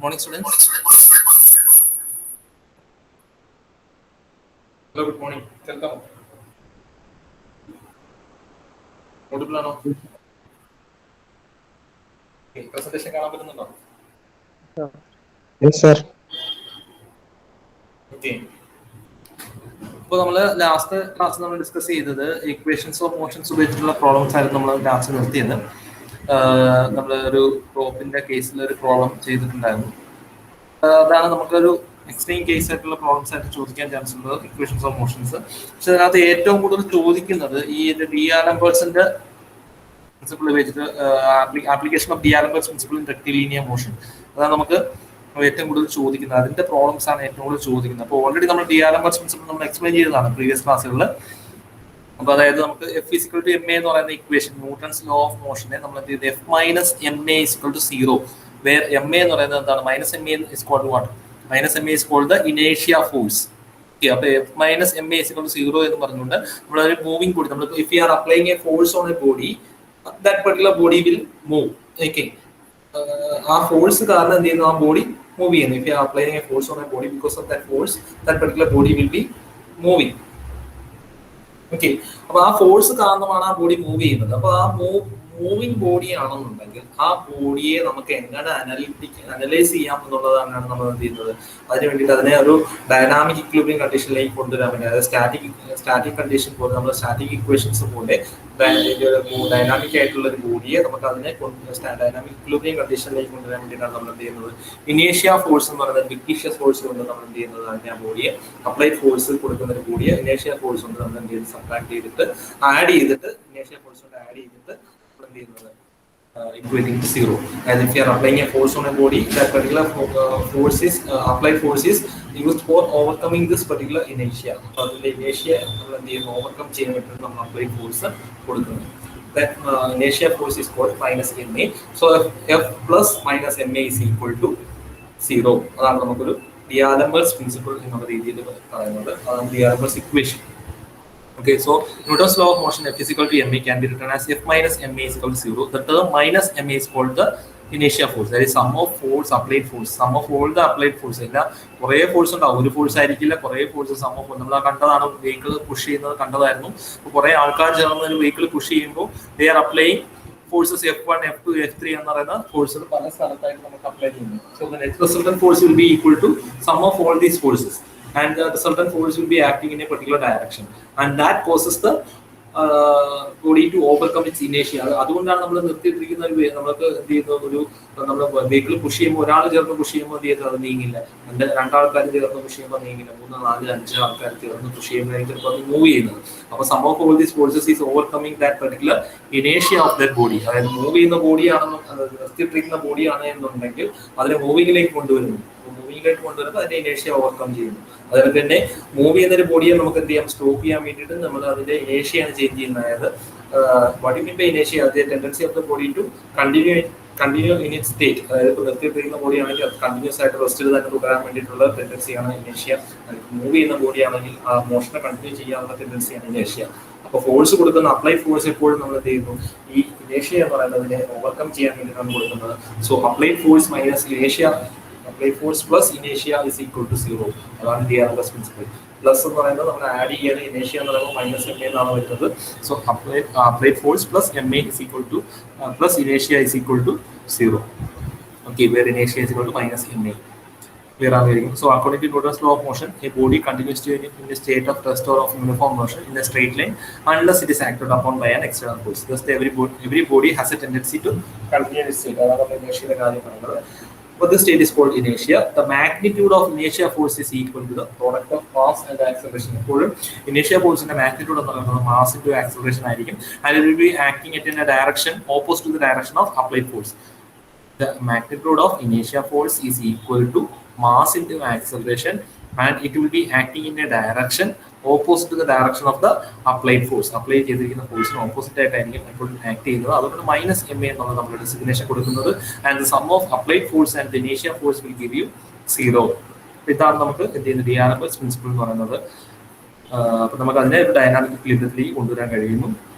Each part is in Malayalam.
Morning, students. Hello, good morning. Welcome. Audible ആണോ? Presentation കാണാൻ പറ്റുന്നുണ്ടോ? Yes, sir. Okay. ഇപ്പോൾ നമ്മൾ ലാസ്റ്റ് ക്ലാസ് നമ്മൾ ഡിസ്കസ് ചെയ്തത് ഇക്വേഷൻസ് ഓഫ് മോഷൻസ് ഉപയോഗിച്ചിട്ടുള്ള പ്രോബ്ലംസ് ആയിരുന്നു നമ്മൾ ലാസ്റ്റ് നിർത്തിയത്. നമ്മൾ ഒരു റോപ്പിന്റെ കേസിൽ ഒരു പ്രോബ്ലം ചെയ്തിട്ടുണ്ടായിരുന്നു. അതാണ് നമുക്കൊരു എക്സ്ട്രീം കേസ് ആയിട്ടുള്ള പ്രോബ്ലംസ് ആയിട്ട് ചോദിക്കാൻ ചാൻസ് ഉള്ളത് ഇക്വേഷൻസ് ഓഫ് മോഷൻസ്. പക്ഷെ അതിനകത്ത് ഏറ്റവും കൂടുതൽ ചോദിക്കുന്നത് ഈ ഡി-ആലംബർട്സിന്റെ പ്രിൻസിപ്പിൾ വെച്ചിട്ട് application of D'Alembert's principle in rectilinear motion, അതാണ് നമുക്ക് ഏറ്റവും കൂടുതൽ ചോദിക്കുന്നത്. അതിന്റെ പ്രോബ്ലംസ് ആണ് ഏറ്റവും കൂടുതൽ ചോദിക്കുന്നത്. അപ്പോൾ ഓൾറെഡി നമ്മൾ ഡി-ആലംബർട്സ് പ്രിൻസിപ്പിൾ നമ്മൾ എക്സ്പ്ലെയിൻ ചെയ്തതാണ് പ്രീവിയസ് ക്ലാസ്സുകളിൽ. അപ്പോൾ അതായത് നമുക്ക് F = ma എന്ന് പറയുന്ന ഇക്വേഷൻ, ന്യൂട്ടൺസ് ലോ ഓഫ് മോഷനെ നമ്മൾ എന്ത് ചെയ്ത് F - ma = 0, വേർ ma എന്ന് പറയുന്നത് എന്താണ്, -ma is called what? -ma is called the inertia force. അപ്പൊ F - ma = 0 എന്ന് പറഞ്ഞുകൊണ്ട് നമ്മളൊരു മൂവിങ് ബോഡി, നമ്മൾ if you are applying A force on A body, that particular body will move. Okay, ആ ഫോഴ്സ് കാരണം എന്ത് ചെയ്യുന്നു, ആ ബോഡി മൂവ് ചെയ്യുന്നു. If you are applying A force on A body, because of that force that particular body will be moving. Okay, അപ്പൊ ആ ഫോഴ്സ് കാരണമാണ് ആ ബോഡി മൂവ് ചെയ്യുന്നത്. അപ്പൊ ആ മൂവിങ് ബോഡി ആണെന്നുണ്ടെങ്കിൽ ആ ബോഡിയെ നമുക്ക് എങ്ങനെ അനലൈസ് ചെയ്യാം എന്നുള്ളതാണ് നമ്മൾ എന്ത് ചെയ്യുന്നത്. അതിന് വേണ്ടിയിട്ട് അതിനെ ഒരു ഡൈനാമിക് ഇക്വിലിബ്രിയം കണ്ടീഷനിലേക്ക് കൊണ്ടുവരാൻ വേണ്ടി, അതായത് സ്റ്റാറ്റിക് കണ്ടീഷൻ പോലെ, നമ്മൾ സ്റ്റാറ്റിക് ഇക്വേഷൻസ് പോലെ ഡൈനാമിക് ആയിട്ടുള്ള ഒരു ബോഡിയെ നമുക്ക് അതിനെ ഡൈനാമിക് ഇക്വിലിബ്രിയം കണ്ടീഷനിലേക്ക് കൊണ്ടുവരാൻ വേണ്ടിയിട്ടാണ് നമ്മൾ എന്ത് ചെയ്യുന്നത്. ഇനേഷ്യ ഫോഴ്സ് എന്ന് പറയുന്നത് ഫിക്റ്റീഷ്യസ് ഫോഴ്സ് കൊണ്ട് നമ്മൾ എന്ത് ചെയ്യുന്നത്, അതിനെ ആ ബോഡിയെ അപ്ലൈഡ് ഫോഴ്സ് കൊടുക്കുന്ന ഒരു ബോഡിയെ ഇനേഷ്യ ഫോഴ്സ് കൊണ്ട് നമ്മൾ എന്ത് ചെയ്ത് സബ്ട്രാക്ട് ചെയ്തിട്ട് ആഡ് ചെയ്തിട്ട് ഇനേഷ്യ ഫോഴ്സ് കൊണ്ട് ആഡ് ചെയ്തിട്ട് equating to 0. As if you are applying a force on a body, that particular force is applied force is used for overcoming this particular inertia. So the inertia overcome chain from applied force കൊടുക്കുന്നത്. That inertia force is called -ma. So F plus minus ma is equal to 0. അതാണ് നമുക്കൊരു ഡി-ആലംബർട്സ് പ്രിൻസിപ്പിൾ എന്നുള്ള രീതിയിൽ പറയുന്നത്. അതാണ് ഡി-ആലംബർട്സ് equation. Okay, so Newton's law of motion F = ma can be written as F - ma = 0. The term minus ma is called the inertia force. That is sum of force, applied force, sum of all the applied force. ഇല്ല, കുറേ ഫോഴ്സ് ഉണ്ടാവും, ഒരു ഫോഴ്സ് ആയിരിക്കില്ല, കുറേ ഫോഴ്സ് സം ഓഫ്. നമ്മൾ കണ്ടതാണ്, വെഹിക്കിൾ പുഷ് ചെയ്യുന്നത് കണ്ടതായിരുന്നു. കുറേ ആൾക്കാർ ചേർന്ന് ഒരു വെഹിക്കിൾ പുഷ് ചെയ്യുമ്പോൾ they are applying forces F1, F2, F3 എന്ന് പറയുന്ന ഫോഴ്സുകൾ പല സ്ഥലത്തായിട്ട് നമുക്ക് അപ്ലൈ ചെയ്യുന്നു. So the net resultant force will be equal to sum of all these forces, and the resultant force will be acting in a particular direction, and that causes the body to overcome its inertia. അതുകൊണ്ടാണ് നമ്മൾ നിർത്തിയിട്ടിരിക്കുന്ന ഒരു നമുക്ക് എന്ത് ചെയ്യുന്ന ഒരു നമ്മൾ വെഹിക്കിൾ പുഷ് ചെയ്യുമ്പോൾ ഒരാൾ ചേർന്ന് പുഷ് ചെയ്യുമ്പോൾ എന്ത് ചെയ്യുന്നത്, അത് നീങ്ങില്ല. രണ്ടാൾക്കാർ ചേർന്ന് പുഷ് ചെയ്യുമ്പോൾ നീങ്ങില്ല, 3, 4, 5 ആൾക്കാർ ചേർന്ന് പുഷ് ചെയ്യുമ്പോഴായിരിക്കും ചിലപ്പോൾ അത് മൂവ് ചെയ്യുന്നത്. അപ്പോൾ sum of all these forces is overcoming that particular ഇനേഷ്യ ഓഫ് ദാറ്റ് ബോഡി. അതായത് മൂവ് ചെയ്യുന്ന ബോഡിയാണെന്ന്, നിർത്തിയിട്ടിരിക്കുന്ന ബോഡിയാണ് എന്നുണ്ടെങ്കിൽ അതിനെ മൂവിങ്ങിലേക്ക് കൊണ്ടുവരുന്നു. മൂവിങ്ങിലേക്ക് കൊണ്ടുവരുമ്പോൾ അതിന്റെ ഇനേഷ്യ ഓവർകം ചെയ്യുന്നു. അതുപോലെ തന്നെ മൂവ് ചെയ്യുന്ന ഒരു ബോഡിയെ നമുക്ക് എന്ത് ചെയ്യാം, സ്റ്റോപ്പ് ചെയ്യാൻ വേണ്ടിയിട്ട് നമ്മൾ അതിന്റെ ഇനേഷ്യയാണ് ചേഞ്ച് ചെയ്യുന്നത്. അതായത് വാട്ട് യു മീൻ ബൈ ഇനേഷ്യ, അതിന്റെ tendency of the body to continue in it state. അതായത് ഇപ്പോൾ നിർത്തിയിട്ടിരിക്കുന്ന ബോഡി ആണെങ്കിൽ അത് കണ്ടിന്യൂസ് ആയിട്ട് റെസ്റ്റിൽ തന്നെ തുടരാൻ വേണ്ടിയിട്ടുള്ള ടെൻഡൻസിയാണ് ഇനേഷ്യ. മൂവ് ചെയ്യുന്ന ബോഡി ആണെങ്കിൽ ആ മോഷനെ കണ്ടിന്യൂ ചെയ്യാനുള്ള ടെൻഡൻസിയാണ് ഇനേഷ്യ. അപ്പോൾ ഫോഴ്സ് കൊടുക്കുന്ന അപ്ലൈഡ് ഫോഴ്സ് എപ്പോഴും നമ്മൾ എന്ത് ചെയ്യുന്നു, ഈ ഇനേഷ്യ എന്ന് പറയുന്നതിനെ ഓവർകം ചെയ്യാൻ വേണ്ടിയിട്ടാണ് കൊടുക്കുന്നത്. സോ അപ്ലൈഡ് ഫോഴ്സ് മൈനസ് ഇനേഷ്യ, applied force plus inertia is equal to 0. അതാണ് ഡി-ആലംബർട്സ് പ്രിൻസിപ്പിൾ. പ്ലസ് എന്ന് പറയുന്നത് നമ്മൾ ആഡ് ചെയ്യാണ്, ഇനേഷ്യ എന്ന് പറയുമ്പോൾ -ma എന്നാണ് വരുന്നത്. So applied force plus ma is equal to plus inertia is equal to 0. Okay, where inertia is equal to -ma. Clear ആണ്. So according to Newton's law of motion, a body continues to in a state of rest or of uniform motion in a straight line unless it is acted upon by an external force. Thus every body has a tendency to continue its state. അതാണ് ഇനേഷ്യയുടെ കാര്യം പറയുന്നത്. But the state is called inertia. The magnitude of inertia force is equal to the product of mass and acceleration. എപ്പോഴും inertia force ന്റെ magnitude എന്ന് പറയുന്നത് mass into acceleration ആയിരിക്കും, and it will be acting in a direction opposite to the direction of applied force. The magnitude of inertia force is equal to mass into acceleration, and it will be acting in a direction opposite to the direction of the applied force. Apply ചെയ്തിരിക്കുന്ന ഫോഴ്സിന് ഓപ്പോസിറ്റ് ആയിട്ടായിരിക്കും എപ്പോഴും ആക്ട് ചെയ്യുന്നത്. അതുകൊണ്ട് -ma എന്നുള്ള നമ്മുടെ ഡെസിഗ്നേഷൻ കൊടുക്കുന്നത്. And the sum of applied force and ഇനേഷ്യ ഫോഴ്സ് വിൽ ഗിവ് യു 0. ഇതാണ് നമുക്ക് എന്ത് ചെയ്യുന്നത്, ഡി-ആലംബർട്സ് പ്രിൻസിപ്പിൾ എന്ന് പറയുന്നത്. അപ്പോൾ നമുക്ക് അതിനെ ഒരു ഡൈനാമിക് ഇക്വിലിബ്രിയത്തിലേക്ക് കൊണ്ടുവരാൻ കഴിയുന്നു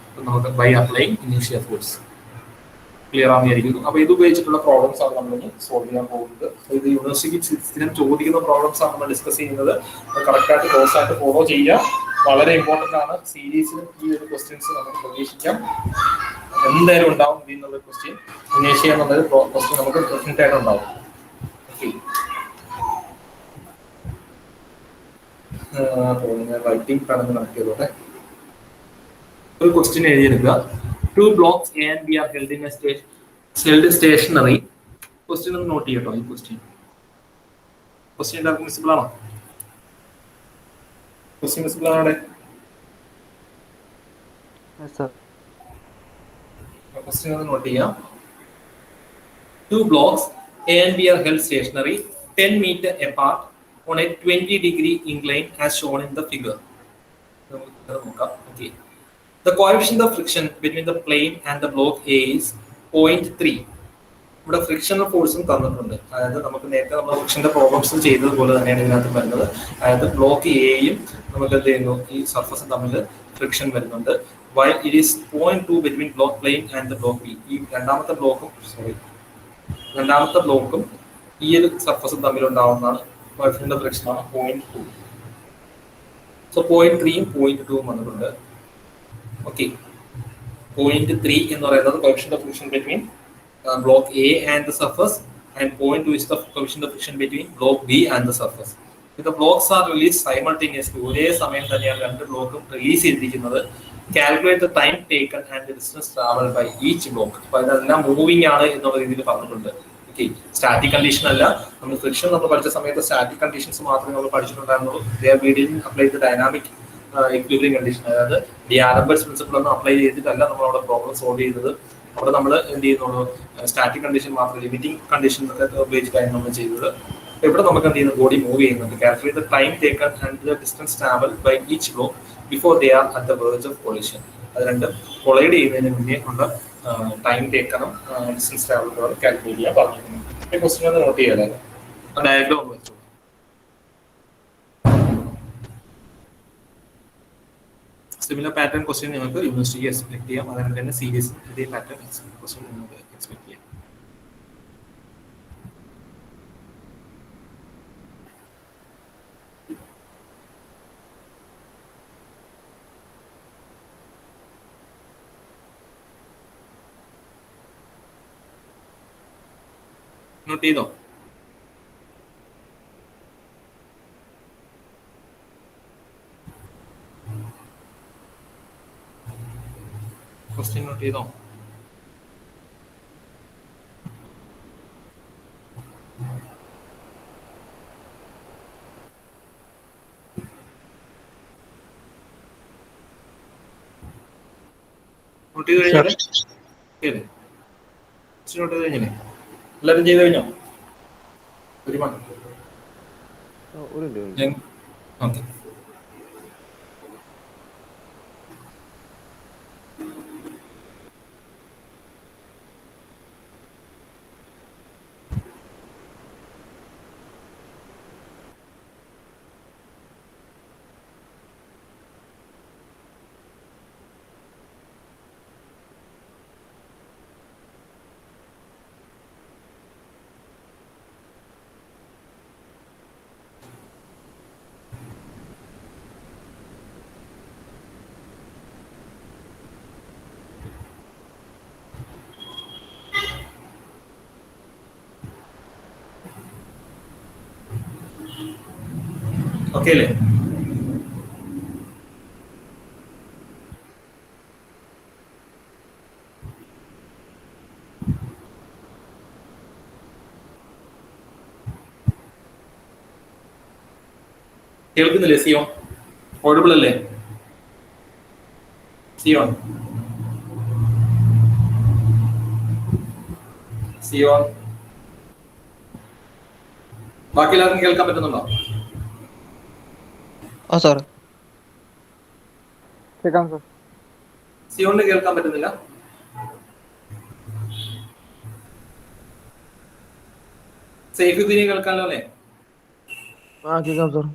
നമുക്ക് ബൈ അപ്ലൈയിങ് ഇനേഷ്യ ഫോഴ്സ്. ക്ലിയർ ആവുകയായിരിക്കും. അപ്പോൾ ഇത് ഉപയോഗിച്ചിട്ടുള്ള പ്രോബ്ലംസ് ആണ് നമ്മൾ സോൾവ് ചെയ്യാൻ പോകുന്നത്. ഇത് യൂണിവേഴ്സിറ്റിക്ക് സ്ഥിരം ചോദിക്കുന്ന പ്രോബ്ലംസ് ആണ് നമ്മൾ ഡിസ്കസ് ചെയ്യുന്നത്. കറക്റ്റായിട്ട് കോഴ്സ് ആയിട്ട് ഫോളോ ചെയ്യുക. വളരെ ഇമ്പോർട്ടൻ്റ് ആണ്. സീരീസിൽ ഈ ഒരു ക്വസ്റ്റ്യൻസ് നമുക്ക് പ്രതീക്ഷിക്കാം. എന്തായാലും ഉണ്ടാവും ഇതിനുള്ള ക്വസ്റ്റ്യൻ. ഇനേഷ്യ എന്നുള്ളത് ക്വസ്റ്റ്യൻ നമുക്ക് ഡെഫിനറ്റ് ആയിട്ട് ഉണ്ടാവും. റൈറ്റിംഗ് കണക്ക് കണക്ട് ചെയ്തോട്ടെ. ഒരു question എഴുതിയെടുക്കുക. 2 blocks A and B are held in a stationary. Question ഒന്ന് നോട്ട് ചെയ്യട്ടോ. ഈ ക്വസ്റ്റ്യൻ എല്ലാവർക്കും വിസിബിൾ ആണോ? ക്വസ്റ്റ്യൻ വിസിബിൾ ആണോ? ക്വസ്റ്റ്യൻ ഒന്ന് നോട്ട് ചെയ്യാം. 2 blocks A and B are held stationary 10 meter apart on a 20-degree incline as shown in the figure. Okay. The coefficient of friction between the plane and the block A is 0.3. ഇവിടെ ഫ്രിക്ഷണൽ ഫോഴ്സും തന്നിട്ടുണ്ട്. അതായത് നമുക്ക് നേരത്തെ നമ്മൾ ഫ്രിക്ഷന്റെ പ്രോബ്ലംസ് ചെയ്തതുപോലെ തന്നെയാണ് ഇതിനകത്ത് വരുന്നത്. അതായത് ബ്ലോക്ക് എയും നമുക്ക് എന്ത് ചെയ്യുന്നു, ഈ സർഫസും തമ്മിൽ ഫ്രിക്ഷൻ വരുന്നുണ്ട്. Why it is 0.2 between block plane and the block B. ഈ രണ്ടാമത്തെ ബ്ലോക്കും ഈ ഒരു സർഫസും തമ്മിലുണ്ടാവുന്നതാണ് കോഎഫിഷ്യന്റ് ഓഫ് ഫ്രിക്ഷൻ ആണ് 0.2. സോ 0.3യും 0.2വും വന്നിട്ടുണ്ട്. ഓക്കെ, 0.3 എന്ന് പറയുന്നത് coefficient of friction between block A and the surface, and 0.2 is the coefficient of friction between block B and the surface. If the blocks are released simultaneously, ഒരേ സമയം തന്നെയാണ് രണ്ട് ബ്ലോക്കും റിലീസ് ചെയ്തിരിക്കുന്നത്. Calculate the time taken and the distance travel by each block. അപ്പോൾ ഇതെല്ലാം മൂവിങ് ആണ് എന്നുള്ള രീതിയിൽ പറഞ്ഞിട്ടുണ്ട്. ഓക്കെ, സ്റ്റാറ്റിക് കണ്ടീഷൻ അല്ല. നമ്മൾ ഫ്രിക്ഷൻ നമ്മൾ പഠിച്ച സമയത്ത് സ്റ്റാറ്റിക് കണ്ടീഷൻസ് മാത്രമേ നമ്മൾ പഠിച്ചിട്ടുണ്ടായിരുന്നുള്ളൂ. We didn't apply the dynamic equilibrium condition. അതായത് ഡിആർഎംബേഴ്സ് പ്രിൻസിപ്പിൾ ഒന്നും അപ്ലൈ ചെയ്തിട്ടല്ല നമ്മൾ അവിടെ പ്രോബ്ലം സോൾവ് ചെയ്തത്. അവിടെ നമ്മൾ എന്ത് ചെയ്യുന്നുള്ളൂ, സ്റ്റാറ്റിക് കണ്ടീഷൻ മാത്രം, ലിമിറ്റിംഗ് കണ്ടീഷൻ ഉപയോഗിച്ചിട്ടായിരുന്നു നമ്മൾ ചെയ്തത്. ഇവിടെ നമുക്ക് എന്ത് ചെയ്യുന്നു, ബോഡി മൂവ് ചെയ്യുന്നുണ്ട്. Calculate the time taken and the distance travel by each block before they are at the verge of collision. അത് രണ്ടും കൊളൈഡ് ചെയ്യുന്നതിന് മുന്നേ ഉള്ള ടൈം ടേക്കണം, ഡിസ്റ്റൻസ് ട്രാവൽ കാൽക്കുലേറ്റ് ചെയ്യാൻ പറഞ്ഞിരിക്കുന്നു. ഈ ക്വസ്റ്റ്യൻ ഒന്ന് നോട്ട് ചെയ്യാതെ ഡയഗ്രാം ഒന്ന് വെച്ചു. സിമിലർ പാറ്റേൺ ക്വസ്റ്റ്യൻ നിങ്ങൾക്ക് യൂണിവേഴ്സിറ്റിക്ക് എക്സ്പെക്ട് ചെയ്യാം. അതുകൊണ്ട് തന്നെ സീരീസ് ഇതേ പാറ്റേൺ ക്വസ്റ്റ്യൻ നിങ്ങൾക്ക് എക്സ്പെക്ട് ചെയ്യാം. നോട്ട് ചെയ്തോ? ക്വസ്റ്റ്യൻ നോട്ട് ചെയ്തോ? നോട്ട് ചെയ്ത് കഴിഞ്ഞാൽ നോട്ട് ചെയ്ത് കഴിഞ്ഞില്ലേ? എല്ലാവരും ചെയ്ത് കഴിഞ്ഞോ? ഒരു ഓക്കെ. ഓക്കെ അല്ലേ? കേൾക്കുന്നില്ലേ? സിയോൺ ഓഡിബിൾ അല്ലേ? സിയോൺ ബാക്കി എല്ലാവർക്കും കേൾക്കാൻ പറ്റുന്നുണ്ടോ? സിയോണിന് കേൾക്കാൻ പറ്റുന്നില്ല? സൈഫുദ്ദീനെ കേൾക്കാമല്ലോ അല്ലേ? കേൾക്കാം സാർ.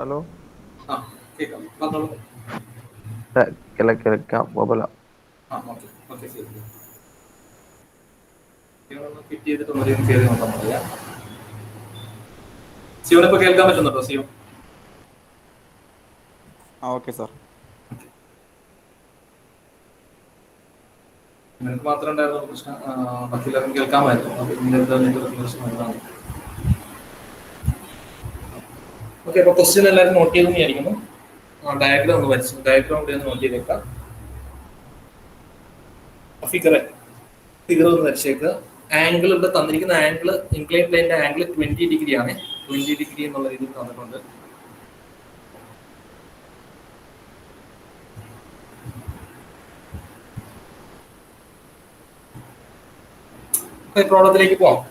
ഹലോ. കേൾക്കാം, പറഞ്ഞോളൂ. കേൾക്കാം. കുഴപ്പമില്ല. ഓക്കെ ഓക്കെ ശരി ഫിറ്റ് ചെയ്തിട്ടുള്ളൊരു കയറി നോക്കാൻ പറയാം. സിയോനെ ഇപ്പൊ കേൾക്കാൻ പറ്റുന്നുണ്ടോ സിയോ? Okay sir. നിനക്ക് മാത്രം ഉണ്ടായിരുന്ന പ്രശ്നം, ബാക്കിയെല്ലാവർക്കും കേൾക്കാമായിരുന്നു. പ്രശ്നമാണ്. ഓക്കെ, അപ്പൊ ക്വസ്റ്റ്യൻ എല്ലാവരും നോട്ട് ചെയ്തെന്ന് വിചാരിക്കുന്നു. ഡയഗ്രാം ഒന്ന് വരച്ചു, ഡയഗ്രാം കൂടി ഒന്ന് നോട്ട് ചെയ്തേക്കാം. ഫിഗർ ഒന്ന് വരച്ചേക്കുക. ആംഗിൾ ഇവിടെ തന്നിരിക്കുന്ന ആംഗിൾ, ഇൻക്ലൈൻ പ്ലെയിന്റെ ആംഗിൾ 20 ഡിഗ്രി ആണ്. 20 ഡിഗ്രി എന്നുള്ള രീതിയിൽ തന്നിട്ടുണ്ട്. പ്രോബ്ലത്തിലേക്ക് പോവാം.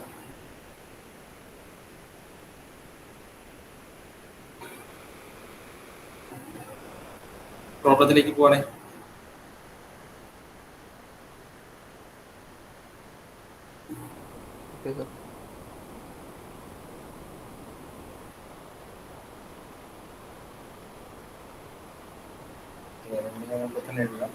പ്രോബ്ലത്തിലേക്ക് പോവാണേ. തന്നെ എഴുതാം.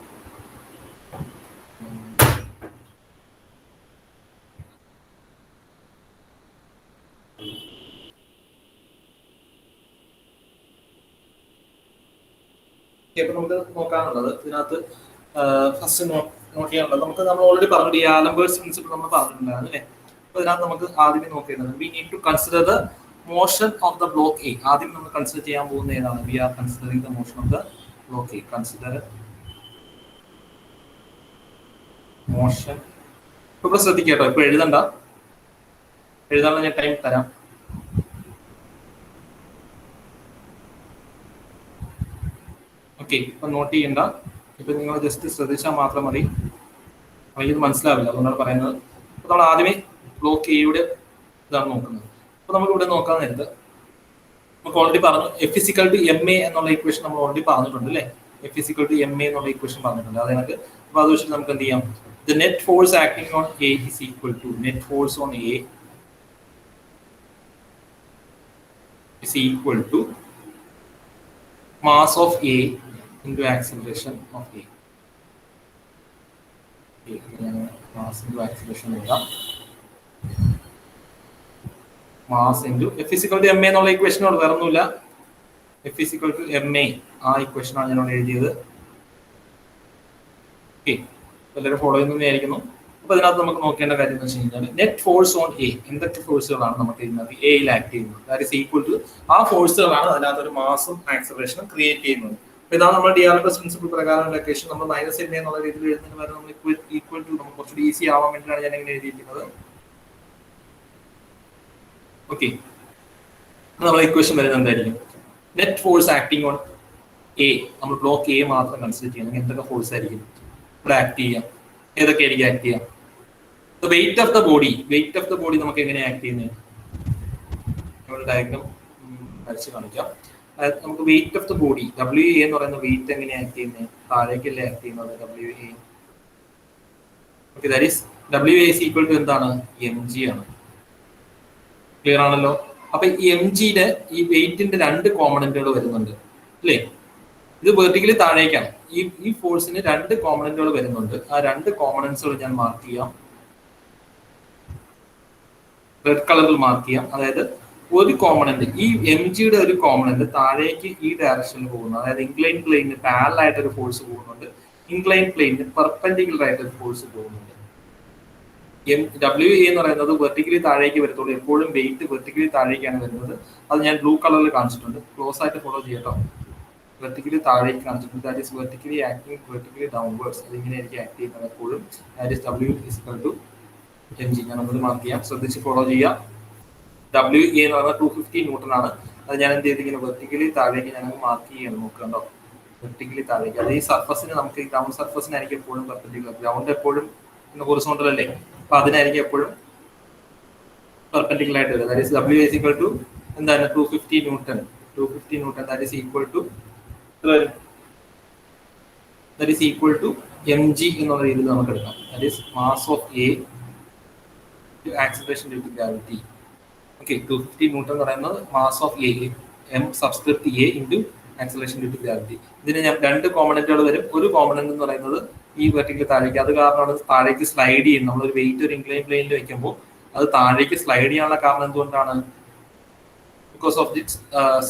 ഇപ്പൊ നമുക്ക് നോക്കാനുള്ളത് ഇതിനകത്ത് ഫസ്റ്റ് നോട്ട് ചെയ്യാനുള്ളത് നമ്മൾ ഓൾറെഡി പറഞ്ഞു, ഈ ആലംബേഴ്സ് പ്രിൻസിപ്പിൾ നമ്മൾ പറഞ്ഞിട്ടുണ്ടായിരുന്നു അല്ലേ. അപ്പൊ ഇതിനകത്ത് നമുക്ക് ആദ്യമേ നോക്കേണ്ടത് we need to consider the motion of the block A. ആദ്യം നമ്മൾ കൺസിഡർ ചെയ്യാൻ പോകുന്ന ഏതാണ്? We are considering the motion of the block A. Consider motion. ഇപ്പൊ ശ്രദ്ധിക്കട്ടോ, ഇപ്പൊ എഴുതണ്ട, എഴുതാനുള്ള ഞാൻ ടൈം തരാം. ഓക്കെ, ഇപ്പൊ നോട്ട് ചെയ്യണ്ട. ഇപ്പൊ നിങ്ങൾ ജസ്റ്റ് ശ്രദ്ധിച്ചാൽ മാത്രം മതി, ഇത് മനസ്സിലാവില്ല, അതുകൊണ്ടാണ് പറയുന്നത്. അപ്പൊ നമ്മൾ ആദ്യമേ ബ്ലോക്ക് എയുടെ ഇതാണ് നോക്കുന്നത്. അപ്പൊ നമുക്ക് ഇവിടെ നോക്കാൻ നേരത്ത് നമുക്ക് ഓൾറെഡി പറഞ്ഞു F=ma എന്നുള്ള ഇക്വേഷൻ നമ്മൾ ഓൾറെഡി പറഞ്ഞിട്ടുണ്ട് അല്ലേ. F=ma എന്നുള്ള ഇക്വേഷൻ പറഞ്ഞിട്ടുണ്ട്. അത് നമുക്ക് അപ്പൊ അത് വെച്ചിട്ട് നമുക്ക് എന്ത് ചെയ്യാം? The net force acting on A is equal to net force on A is equal to mass of A into acceleration of A. Mass into acceleration എഴുതാം. Mass into F=ma എന്നുള്ള ഇക്വേഷനോട് വേറെ ഒന്നുമില്ല. F=ma ആ ഇക്വേഷനാണ് ഞാനോട് എഴുതിയത്. ഓക്കെ, എല്ലാവരും ഫോളോ ചെയ്യുന്നു വിചാരിക്കുന്നു. അപ്പൊ അതിനകത്ത് നമുക്ക് നോക്കേണ്ട കാര്യം എന്ന് വെച്ച് കഴിഞ്ഞാൽ നെറ്റ് ഫോഴ്സ് ഓൺ എ, എന്തൊക്കെ ഫോഴ്സുകളാണ് നമുക്ക് ഇതിനകത്ത് എയിൽ ആക്ട് ചെയ്യുന്നത്, ദാറ്റ് ഈസ് ഈക്വൽ ടു ആ ഫോഴ്സുകളാണ് അതിനകത്ത് ഒരു മാസും ആക്സലറേഷനും ക്രിയേറ്റ് ചെയ്യുന്നത്. അപ്പൊ ഇതാണ് നമ്മുടെ ഡിആർഎസ് പ്രിൻസിപ്പിൾ പ്രകാരം ലൊക്കേഷൻ നമ്മൾ -ma എന്നുള്ള രീതിയിൽ എഴുതുന്നതിന് പകരം നമ്മൾ ഈക്വൽ ടു നമുക്ക് കുറച്ചുകൂടി ഈസി ആവാൻ വേണ്ടിയിട്ടാണ് ഞാൻ ഇങ്ങനെ എഴുതിയിരിക്കുന്നത്. ഓക്കെ, നമ്മൾ ഇക്വേഷൻ വരുന്നത് എന്തായിരിക്കും? Net force acting on A, നമ്മൾ ബ്ലോക്ക് എ മാത്രം കൺസിഡർ ചെയ്യണം. എന്തൊക്കെ ഫോഴ്സ് ആയിരിക്കും ഇവിടെ ആക്ട് ചെയ്യാം? ഏതൊക്കെയായിരിക്കും ആക്ട് ചെയ്യാം? Wait of the body, wait of the body നമുക്ക് എങ്ങനെ ആക്ട് ചെയ്യുന്നത്? നമ്മുടെ ഡയഗ്രം വരച്ച് കാണിക്കാം. അതായത് നമുക്ക് wait of the body WA എന്ന് പറയുന്ന വെയിറ്റ് എങ്ങനെ ആക്ട് ചെയ്യുന്നത്? താഴേക്കല്ലേ ആക്ട് ചെയ്യുന്നത് WA. Okay, that is WA is equal to എന്താണ്? mg ആണ്. ക്ലിയർ ആണല്ലോ. അപ്പൊ ഈ mgയുടെ ഈ വെയിറ്റിന്റെ രണ്ട് കോമ്പണന്റുകൾ വരുന്നുണ്ട് അല്ലേ. ഇത് വെർട്ടിക്കലി താഴേക്കാണ്. ഈ ഫോഴ്സിന് രണ്ട് കോമ്പണന്റുകൾ വരുന്നുണ്ട്. ആ രണ്ട് കോമ്പണന്റ്സുകൾ ഞാൻ മാർക്ക് ചെയ്യാം, റെഡ് കളറിൽ മാർക്ക് ചെയ്യാം. അതായത് ഒരു കോമ്പണന്റ്, ഈ mgയുടെ ഒരു കോമ്പണന്റ് താഴേക്ക് ഈ ഡയറക്ഷനിൽ പോകുന്നു. അതായത് ഇൻക്ലൈൻ പ്ലെയിനിന് പാരലൽ ആയിട്ട് ഒരു ഫോഴ്സ് പോകുന്നുണ്ട്, ഇൻക്ലൈൻ പ്ലെയിനിന് പെർപെൻഡിക്കുലർ ആയിട്ട് ഒരു ഫോഴ്സ് പോകുന്നുണ്ട്. WA എന്ന് പറയുന്നത് വെർട്ടിക്കലി താഴേക്ക് വരത്തുള്ളൂ. എപ്പോഴും വെയിറ്റ് വെർട്ടിക്കലി താഴേക്കാണ് വരുന്നത്. അത് ഞാൻ ബ്ലൂ കളറിൽ കാണിച്ചിട്ടുണ്ട്, ക്ലോസ് ആയിട്ട് ഫോളോ ചെയ്യട്ടോ. വെർട്ടിക്കലി താഴേക്ക് കാണിച്ചിട്ടുണ്ട്, that is vertically acting vertically downwards. അതിങ്ങനെയായിരിക്കും ആക്ട് ചെയ്യുന്നത് എപ്പോഴും. That is W=mg. ഞാൻ ഒന്നത് മാർക്ക് ചെയ്യാം, ശ്രദ്ധിച്ച് ഫോളോ ചെയ്യാം. WA എന്ന് പറയുന്നത് 250 ന്യൂട്ടൺ ആണ്. അത് ഞാൻ എന്ത് ചെയ്ത് ഇങ്ങനെ വെർട്ടിക്കലി താഴേക്ക് ഞാൻ മാർക്ക് ചെയ്യണം. നോക്കണ്ടോ, വെർട്ടിക്കലി താഴേക്ക്. അത് ഈ സർഫസിന്, നമുക്ക് ഈ ഗ്രൗണ്ട് സർഫസിനായിരിക്കും എപ്പോഴും പെർപെൻഡിക്കുലർ. ഗ്രൗണ്ട് എപ്പോഴും ഹൊറിസോണ്ടൽ അല്ലേ, അപ്പൊ അതിനായിരിക്കും എപ്പോഴും പെർപെൻഡിക്കുലർ ആയിട്ട് വരിക. ദാറ്റ് ഈസ് W= എന്താണ്? 250 newton. 250 newton that is equal to mg എന്നുള്ള രീതിയിൽ നമുക്ക് എടുക്കാം. That is mass of A to acceleration due to gravity. Okay, 250 newton എന്ന് പറയുന്നത് mass of A, m subscript a into acceleration due to gravity. ഇതിന് ഞാൻ രണ്ട് കോമ്പണന്റുകൾ വരും. ഒരു കോമ്പണന്റ് എന്ന് പറയുന്നത് ഈ വെർട്ടിക്കൽ താഴേക്ക്, അത് കാരണമാണ് താഴേക്ക് സ്ലൈഡ് ചെയ്യുന്നത്. നമ്മളൊരു വെയിറ്റ് ഒരു ഇൻക്ലൈൻ പ്ലെയിനിൽ വെക്കുമ്പോൾ അത് താഴേക്ക് സ്ലൈഡ് ചെയ്യാനുള്ള കാരണം എന്തുകൊണ്ടാണ്? Because of this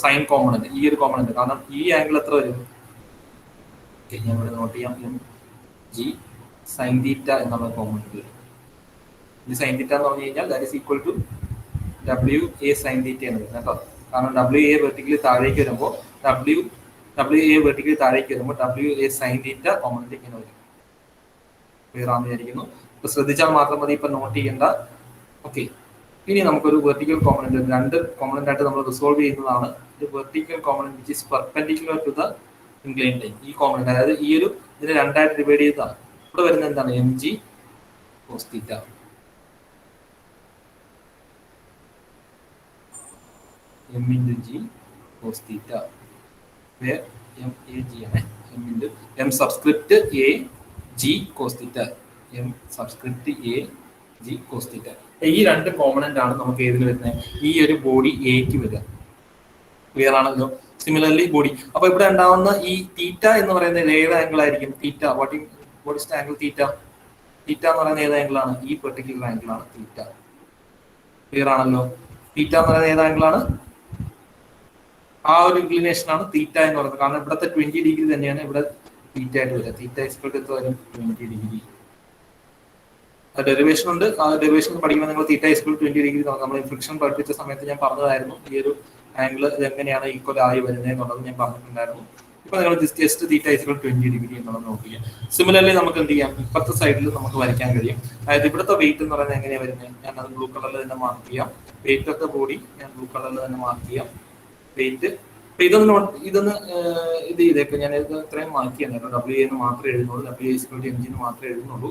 sine component, ഈ ഒരു കോമ്പണന്റ്. കാരണം ഈ ആംഗിൾ എത്ര വരും? ഞാൻ ഇവിടെ നോട്ട് ചെയ്യാം, എം ജി സൈൻ തീറ്റ എന്നുള്ള കോമ്പണന്റ് വരും. ഈ സൈൻ തീറ്റ എന്ന് പറഞ്ഞു കഴിഞ്ഞാൽ that is equal to W a sine theta എന്ന് വരുന്നത് കേട്ടോ. കാരണം ഡബ്ല്യു എ വെർട്ടിക്കലി താഴേക്ക് വരുമ്പോൾ ഡബ്ല്യു എ വെർട്ടിക്കലി താഴേക്ക് വരുമ്പോൾ W a sine theta component ഇങ്ങനെ വരും. ക്ലിയർ ആണെന്ന് വിചാരിക്കുന്നു. ഇപ്പൊ ശ്രദ്ധിച്ചാൽ മാത്രം മതി, ഇപ്പൊ നോട്ട് ചെയ്യേണ്ട. ഓക്കെ, ഇനി നമുക്കൊരു വെർട്ടിക്കൽ കോമ്പണന്റ്, രണ്ട് കോമ്പണന്റ് ആയിട്ട് നമ്മൾ റിസോൾവ് ചെയ്യുന്നതാണ്. ഒരു vertical component which is perpendicular to the incline plane. ഈ കോമ്പണന്റ്, അതായത് ഈ ഒരു ഇതിനെ രണ്ടായിട്ട് ഡിവൈഡ് ചെയ്തതാണ്. ഇവിടെ വരുന്നത് എന്താണ്? M G cos theta. M into G cos theta, where M A G ആണ്. M into M subscript A G cos theta, M subscript A G cos theta. ഈ രണ്ട് കോമ്പണന്റ് ആണ് നമുക്ക് ഏതിൽ വരുന്നത്? ഈ ഒരു ബോഡി എക്ക് വരിക. ക്ലിയർ ആണല്ലോ? Similarly body. അപ്പൊ ഇവിടെ ഉണ്ടാവുന്ന ഈ തീറ്റ എന്ന് പറയുന്നത് ഏത് ആംഗിൾ ആയിരിക്കും? Theta, what is the angle theta? Theta എന്ന് പറയുന്നത് ഏത് ആംഗിൾ ആണ്? ഈ പെർട്ടിക്കുലർ ആംഗിൾ ആണ് തീറ്റ. ക്ലിയർ ആണല്ലോ? തീറ്റ എന്ന് പറയുന്നത് ഏത് ആംഗിൾ ആണ്? ആ ഒരു ഇൻക്ലിനേഷൻ ആണ് തീറ്റ എന്ന് പറയുന്നത്. കാരണം ഇവിടുത്തെ 20 ഡിഗ്രി തന്നെയാണ് ഇവിടെ തീറ്റ ആയിട്ട് വരിക. തീറ്റ എക്സ്പെക്ട് എത്ര വരും? 20 ഡിഗ്രി. ഡെറിവേഷൻ ഉണ്ട്. ആ ഡെറിവേഷൻ പഠിക്കുമ്പോൾ നിങ്ങൾ തീറ്റ എക്സ്പെക്ട് 20 ഡിഗ്രി നമ്മൾ ഫ്രിക്ഷൻ പഠിപ്പിച്ച സമയത്ത് ഞാൻ പറഞ്ഞതായിരുന്നു ഈ ഒരു ആംഗിൾ ഇത് എങ്ങനെയാണ് ഈക്വൽ ആയി വരുന്നത് എന്നുള്ളത് ഞാൻ പറഞ്ഞിട്ടുണ്ടായിരുന്നു. ഇപ്പൊ നിങ്ങൾ ജസ്റ്റ് തീറ്റ ഈക്വൽ 20 ഡിഗ്രി എന്നുള്ളത് നോക്കിയാൽ സിമിലർലി നമുക്ക് എന്ത് ചെയ്യാം? ഇപ്പുറത്തെ സൈഡിൽ നമുക്ക് വരയ്ക്കാൻ കഴിയും. അതായത് ഇവിടുത്തെ വെയിറ്റ് എന്ന് പറയുന്നത് എങ്ങനെയാണ് വരുന്നത്? ഞാൻ അത് ബ്ലൂ കളറിൽ തന്നെ മാർക്ക് ചെയ്യാം. വെയിറ്റ് ഓഫ് ദ ബോഡി ഞാൻ ബ്ലൂ കളറിൽ തന്നെ മാർക്ക് ചെയ്യാം. വെയിറ്റ് ഇതൊന്ന് ഇത് ചെയ്തേക്ക്. ഞാൻ ഇത് ഇത്രയും മാർക്ക് ചെയ്യാൻ ഡബ്ല്യു എന്ന് മാത്രമേ എഴുതുന്നുള്ളൂ. W equal to M G എന്ന് മാത്രമേ എഴുതുന്നുള്ളൂ.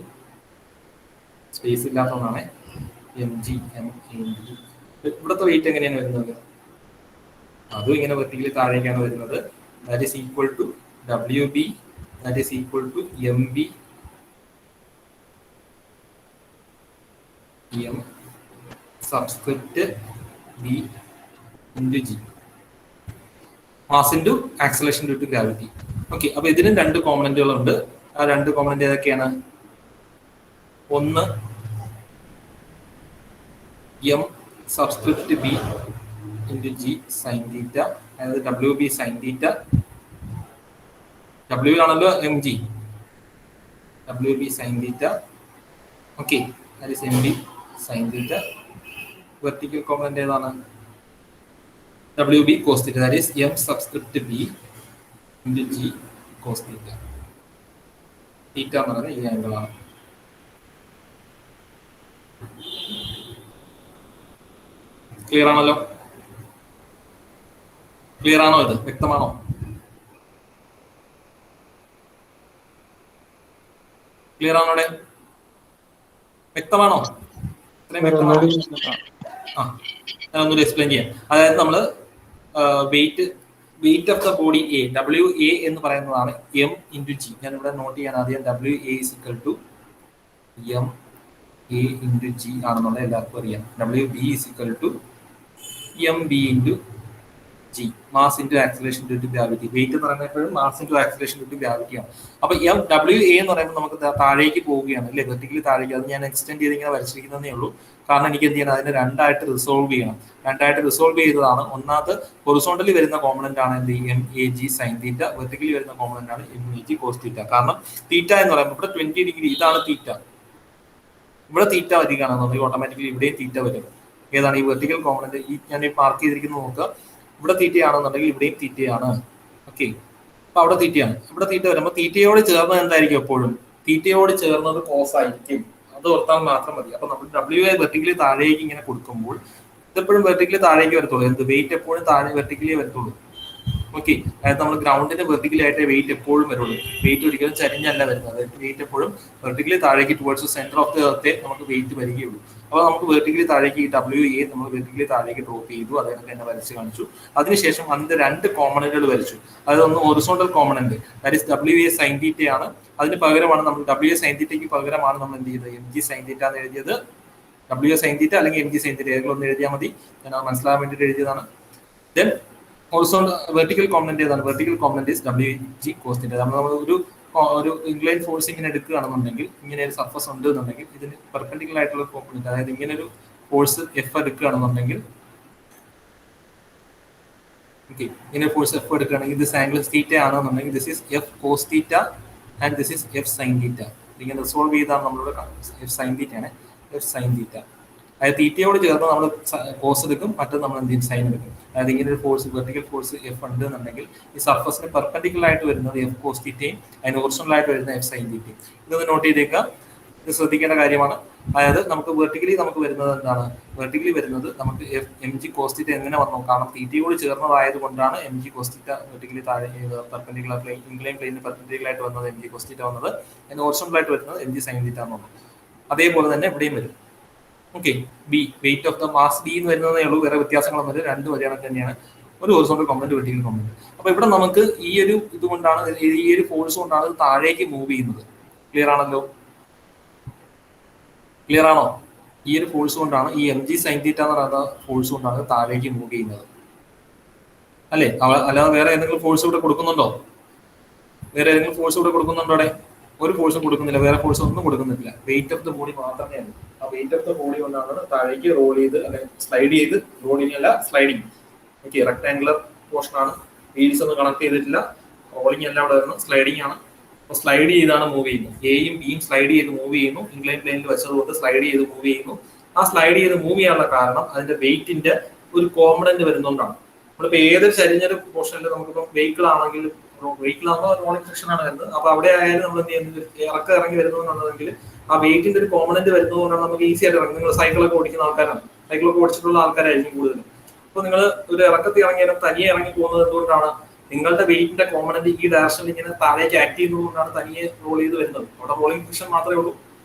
സ്പേസ് ഇല്ലാത്തതാണ് എം ജി എം ജി. ഇവിടുത്തെ വെയിറ്റ് എങ്ങനെയാണ് വരുന്നത്? അതും ഇങ്ങനെ വെർട്ടിക്കലി താഴേക്കാണ് വരുന്നത്. That is equal to W B, that is equal to M B M subscript B into G, mass into acceleration due to gravity. Okay, അപ്പൊ ഇതിനും രണ്ട് കോമ്പണന്റുകളുണ്ട്. ആ രണ്ട് കോമ്പണന്റ് ഏതൊക്കെയാണ്? ഒന്ന് M subscript B into G sine theta, അതായത് W B sine theta. W ആണല്ലോ M G, W B sine theta. Okay, that is M B sine theta. Vertical component ഏതാണ്? W B cos theta, that is M subscript B into G cos theta. Theta എന്ന് പറയുന്നത് ഈ ആംഗിളാണ്. ക്ലിയർ ആണല്ലോ? ക്ലിയർ ആണോ? ഇത് വ്യക്തമാണോ? ക്ലിയർ ആണോ? വ്യക്തമാണോ? ഇത്രയും വ്യക്തമാണോ? ആ, ഞാൻ ഒന്നുകൂടി എക്സ്പ്ലെയിൻ ചെയ്യാം. അതായത് നമ്മള് wait of the body A, W A എന്ന് പറയുന്നതാണ് എം ഇൻറ്റു ജി. ഞാൻ ഇവിടെ നോട്ട് ചെയ്യാൻ ആദ്യം W a is equal to M A into g ആണെന്നുള്ളത് എല്ലാവർക്കും അറിയാം. W b is equal to M b into G, mass into acceleration due to gravity. Weight എന്ന് പറയുന്നത് mass into acceleration due to gravity ആണ്. അപ്പൊ എം ഡബ്ല്യു എ എന്ന് പറയുമ്പോൾ നമുക്ക് താഴേക്ക് പോവുകയാണ് അല്ലേ? വെർട്ടിക്കലി താഴേക്ക്. അത് ഞാൻ എക്സ്റ്റെൻഡ് ചെയ്ത് ഇങ്ങനെ വരച്ചിരിക്കുന്നതേ ഉള്ളൂ. കാരണം എനിക്ക് എന്ത് ചെയ്യണം? അതിനെ രണ്ടായിട്ട് റിസോൾവ് ചെയ്യണം. രണ്ടായിട്ട് റിസോൾവ് ചെയ്തതാണ്. ഒന്നാമത് ഹൊറിസോണ്ടലി വരുന്ന കോമ്പണന്റ് ആണ് എന്ത്? M A g sine theta. Vertically വരുന്ന കോമ്പണന്റ് ആണ് m A G cos theta. കാരണം തീറ്റ എന്ന് പറയുമ്പോൾ ഇവിടെ 20 ഡിഗ്രി, ഇതാണ് തീറ്റ. ഇവിടെ തീറ്റ വരികയാണെന്നുണ്ടെങ്കിൽ ഓട്ടോമാറ്റിക്കലി ഇവിടെയും തീറ്റ വരും. ഏതാണ് ഈ വെർട്ടിക്കൽ കോമ്പണന്റ്? ഈ ഞാൻ മാർക്ക് ചെയ്തിരിക്കുന്നത് നോക്കുക. ഇവിടെ തീറ്റയാണെന്നുണ്ടെങ്കിൽ ഇവിടെയും തീറ്റയാണ്. ഓക്കെ, അപ്പൊ അവിടെ തീറ്റയാണ്. ഇവിടെ തീറ്റ വരുമ്പോൾ തീറ്റയോട് ചേർന്നത് എന്തായിരിക്കും? എപ്പോഴും തീറ്റയോട് ചേർന്നത് കോസ് ആയിരിക്കും. അത് ഓർത്താൽ മാത്രം മതി. അപ്പൊ നമ്മൾ ഡബ്ല്യു എ വെർട്ടിക്കലി താഴേക്ക് ഇങ്ങനെ കൊടുക്കുമ്പോൾ ഇതെപ്പോഴും വെർട്ടിക്കലി താഴേക്ക് വരത്തുള്ളൂ. എന്ത്? വെയിറ്റ് എപ്പോഴും താഴെ വെർട്ടിക്കലി വരത്തുള്ളൂ. ഓക്കെ, അതായത് നമ്മൾ ഗ്രൗണ്ടിന്റെ വെർട്ടിക്കലി ആയിട്ട് വെയിറ്റ് എപ്പോഴും വരുള്ളൂ. വെയിറ്റ് ഒരിക്കലും ചരിഞ്ഞല്ല വരുന്നത്. വെയിറ്റ് എപ്പോഴും വെർട്ടിക്കലി താഴേക്ക് ടുവേർഡ്സ് സെന്റർ ഓഫ് ദി എർത്തേ നമുക്ക് വെയിറ്റ് വരികയുള്ളൂ. അപ്പോൾ നമുക്ക് വെർട്ടിക്കലി താഴേക്ക് ഈ ഡബ്ല്യു എ നമ്മൾ വെർട്ടിക്കലി താഴേക്ക് ഡ്രോപ്പ് ചെയ്തു. അതായത് തന്നെ വരച്ച് കാണിച്ചു. അതിനുശേഷം അതിന്റെ രണ്ട് കോമ്പണന്റുകൾ വരച്ചു. അതായത് ഒന്ന് horizontal component, that is W a sine തീറ്റയാണ്. അതിന് പകരമാണ് നമ്മൾ ഡബ്ല്യു എ സൈൻ തീറ്റയ്ക്ക് പകരമാണ് നമ്മൾ എന്ത് ചെയ്തത്? എം ജി സൈൻ തീറ്റ എന്ന് എഴുതിയത്. ഡബ്ല്യു എ സൈൻ തീറ്റ അല്ലെങ്കിൽ എം ജി സൈൻ തീറ്റ ഏതെങ്കിലും ഒന്ന് എഴുതിയാൽ മതി. ഞാൻ അത് മനസ്സിലാകാൻ വേണ്ടിയിട്ട് എഴുതിയതാണ്. ദെൻ ഹൊറിസോണ്ടൽ വെർട്ടിക്കൽ കോമ്പണന്റ് ഏതാണ്? Vertical component is WG cos θ. നമ്മൾ ഒരു ഇൻക്ലൈൻ ഫോഴ്സ് ഇങ്ങനെ എടുക്കുകയാണെന്നുണ്ടെങ്കിൽ, ഇങ്ങനെ ഒരു സർഫസ് ഉണ്ട് എന്നുണ്ടെങ്കിൽ, ഇതിന് പെർപെൻഡിക്കുലർ ആയിട്ടുള്ള കോമ്പണന്റ്, അതായത് ഇങ്ങനെ ഒരു ഫോഴ്സ് എഫ് എടുക്കുകയാണെന്നുണ്ടെങ്കിൽ, ഓക്കെ, ഇങ്ങനെ ഫോഴ്സ് എഫ് എടുക്കുകയാണെങ്കിൽ ദിസ് ആംഗിൾ തീറ്റ ആണെന്നുണ്ടെങ്കിൽ this is F cos theta and this is F sine theta. ഇങ്ങനെ റിസോൾവ് ചെയ്താണ് നമ്മളിവിടെ എഫ് സൈൻ തീറ്റ ആണ്, എഫ് സൈൻ തീറ്റ. അതായത് തീറ്റയോട് ചേർന്ന് നമ്മൾ കോസ് എടുക്കും, മറ്റത് നമ്മൾ എന്ത് ചെയ്യും, സൈൻ എടുക്കും. അതായത് ഇങ്ങനെ ഒരു ഫോഴ്സ്, വെർട്ടിക്കൽ ഫോഴ്സ് എഫ് ഉണ്ട് എന്നുണ്ടെങ്കിൽ ഈ സർഫസിന് പെർപെൻഡിക്കുലർ ആയിട്ട് വരുന്നത് എഫ് കോസ് തീറ്റയും അതിന് ഹൊറിസോണ്ടൽ ആയിട്ട് വരുന്ന എഫ് സൈൻ തീറ്റയും. ഇതൊന്ന് നോട്ട് ചെയ്തേക്കുക, ഇത് ശ്രദ്ധിക്കേണ്ട കാര്യമാണ്. അതായത് നമുക്ക് വെർട്ടിക്കലി നമുക്ക് വരുന്നത് എന്താണ്? വെർട്ടിക്കലി വരുന്നത് നമുക്ക് എം ജി കോസ് തീറ്റ എങ്ങനെ വന്നു? കാരണം തീറ്റയോട് ചേർന്നതായത് കൊണ്ടാണ് m G cos theta vertically താഴെ പെർപെൻഡിക്കുലർ പ്ലെയിൻ, ഇൻക്ലൈൻ പ്ലെയിനിന് പെർപെൻഡിക്കുലർ ആയിട്ട് വന്നത് എം ജി കോസ് തീറ്റ വന്നത്, അതിന് ഹൊറിസോണ്ടൽ ആയിട്ട് വരുന്നത് എം ജി സൈൻ തീറ്റ എന്ന് വന്നു. അതേപോലെ തന്നെ ഇവിടെയും വരും. Okay, B wait of the mass B എന്ന് വരുന്നതേ ഉള്ളൂ, വേറെ വ്യത്യാസങ്ങളൊന്നും വരും, രണ്ടും ഒരേ കണക്ക് തന്നെയാണ്. ഒരു ഹൊറിസോണ്ടൽ കോമ്പണന്റ്, വെർട്ടിക്കൽ കോമ്പണന്റ്. അപ്പൊ ഇവിടെ നമുക്ക് ഈ ഒരു ഇതുകൊണ്ടാണ്, ഈ ഒരു ഫോഴ്സ് കൊണ്ടാണ് ഇത് താഴേക്ക് മൂവ് ചെയ്യുന്നത്. ക്ലിയർ ആണല്ലോ? ക്ലിയർ ആണോ? ഈ ഒരു ഫോഴ്സ് കൊണ്ടാണ്, ഈ എം ജി സൈൻ തീറ്റ എന്ന് പറയുന്ന ഫോഴ്സ് കൊണ്ടാണ് താഴേക്ക് മൂവ് ചെയ്യുന്നത്, അല്ലേ? അല്ലാതെ വേറെ ഏതെങ്കിലും ഫോഴ്സ് ഇവിടെ കൊടുക്കുന്നുണ്ടോ? വേറെ ഏതെങ്കിലും ഫോഴ്സ് ഇവിടെ കൊടുക്കുന്നുണ്ടോ? അവിടെ ഒരു ഫോഴ്സും കൊടുക്കുന്നില്ല, വേറെ ഫോഴ്സ് ഒന്നും കൊടുക്കുന്നില്ല. വെയിറ്റ് ഓഫ് ദ ബോഡി മാത്രമേ ഉള്ളൂ. ആ വെയിറ്റ് ഓഫ് ദ ബോഡി കൊണ്ടാണ് താഴേക്ക് റോൾ ചെയ്ത്, അല്ലെങ്കിൽ സ്ലൈഡ് ചെയ്ത്, റോളിംഗ് അല്ല സ്ലൈഡിങ്. ഓക്കെ, റെക്ടാംഗുലർ പോർഷൻ ആണ്, വീൽസ് ഒന്നും കണക്ട് ചെയ്തിട്ടില്ല, റോളിംഗ് അല്ല അവിടെ വരുന്നത്, സ്ലൈഡിങ് ആണ്. അപ്പോൾ സ്ലൈഡ് ചെയ്താണ് മൂവ് ചെയ്യുന്നത്. എയും ബിയും സ്ലൈഡ് ചെയ്ത് മൂവ് ചെയ്യുന്നു, ഇൻക്ലൈൻ പ്ലെയിനിൽ വെച്ചതുകൊണ്ട് സ്ലൈഡ് ചെയ്ത് മൂവ് ചെയ്യുന്നു. ആ സ്ലൈഡ് ചെയ്ത് മൂവ് ചെയ്യാനുള്ള കാരണം അതിന്റെ വെയിറ്റിന്റെ ഒരു കോമ്പണന്റ് വരുന്നതുകൊണ്ടാണ്. നമ്മളിപ്പോൾ ഏതൊരു ചരിഞ്ഞൊരു പോർഷനിൽ നമുക്കിപ്പോൾ വെഹിക്കിൾ ആണെങ്കിൽ, വെഹിക്കിൾ ആകുമ്പോൾ റോളിംഗ് സെക്ഷൻ ആണ് വരുന്നത്. അപ്പൊ അവിടെ ആയാലും നമ്മൾ എന്ത് ചെയ്യുന്നത്, ഇറങ്ങി വരുന്നതെന്നുണ്ടെങ്കിൽ ആ വെയിറ്റിന്റെ ഒരു കോമ്പണന്റ് വരുന്നതുകൊണ്ടാണ് നമുക്ക് ഈസി ആയിട്ട് ഇറങ്ങി. നിങ്ങൾ സൈക്കിളൊക്കെ ഓടിക്കുന്ന ആൾക്കാരാണ്, സൈക്കിളൊക്കെ ഓടിച്ചിട്ടുള്ള ആൾക്കാരായിരിക്കും കൂടുതലും. അപ്പൊ നിങ്ങൾ ഒരു ഇറക്കത്തിൽ ഇറങ്ങിയാലും തനിയെ ഇറങ്ങി പോകുന്നത് എന്തുകൊണ്ടാണ്? നിങ്ങളുടെ വെയിറ്റിന്റെ കോമ്പണന്റ് ഈ ഡയറക്ഷനിൽ ഇങ്ങനെ താഴേക്ക് ആക്ട് ചെയ്യുന്നതുകൊണ്ടാണ് തനിയെ റോൾ ചെയ്ത് വരുന്നത്. അവിടെ റോളിംഗ് ഫ്രിക്ഷൻ മാത്രമേ ഉള്ളൂ.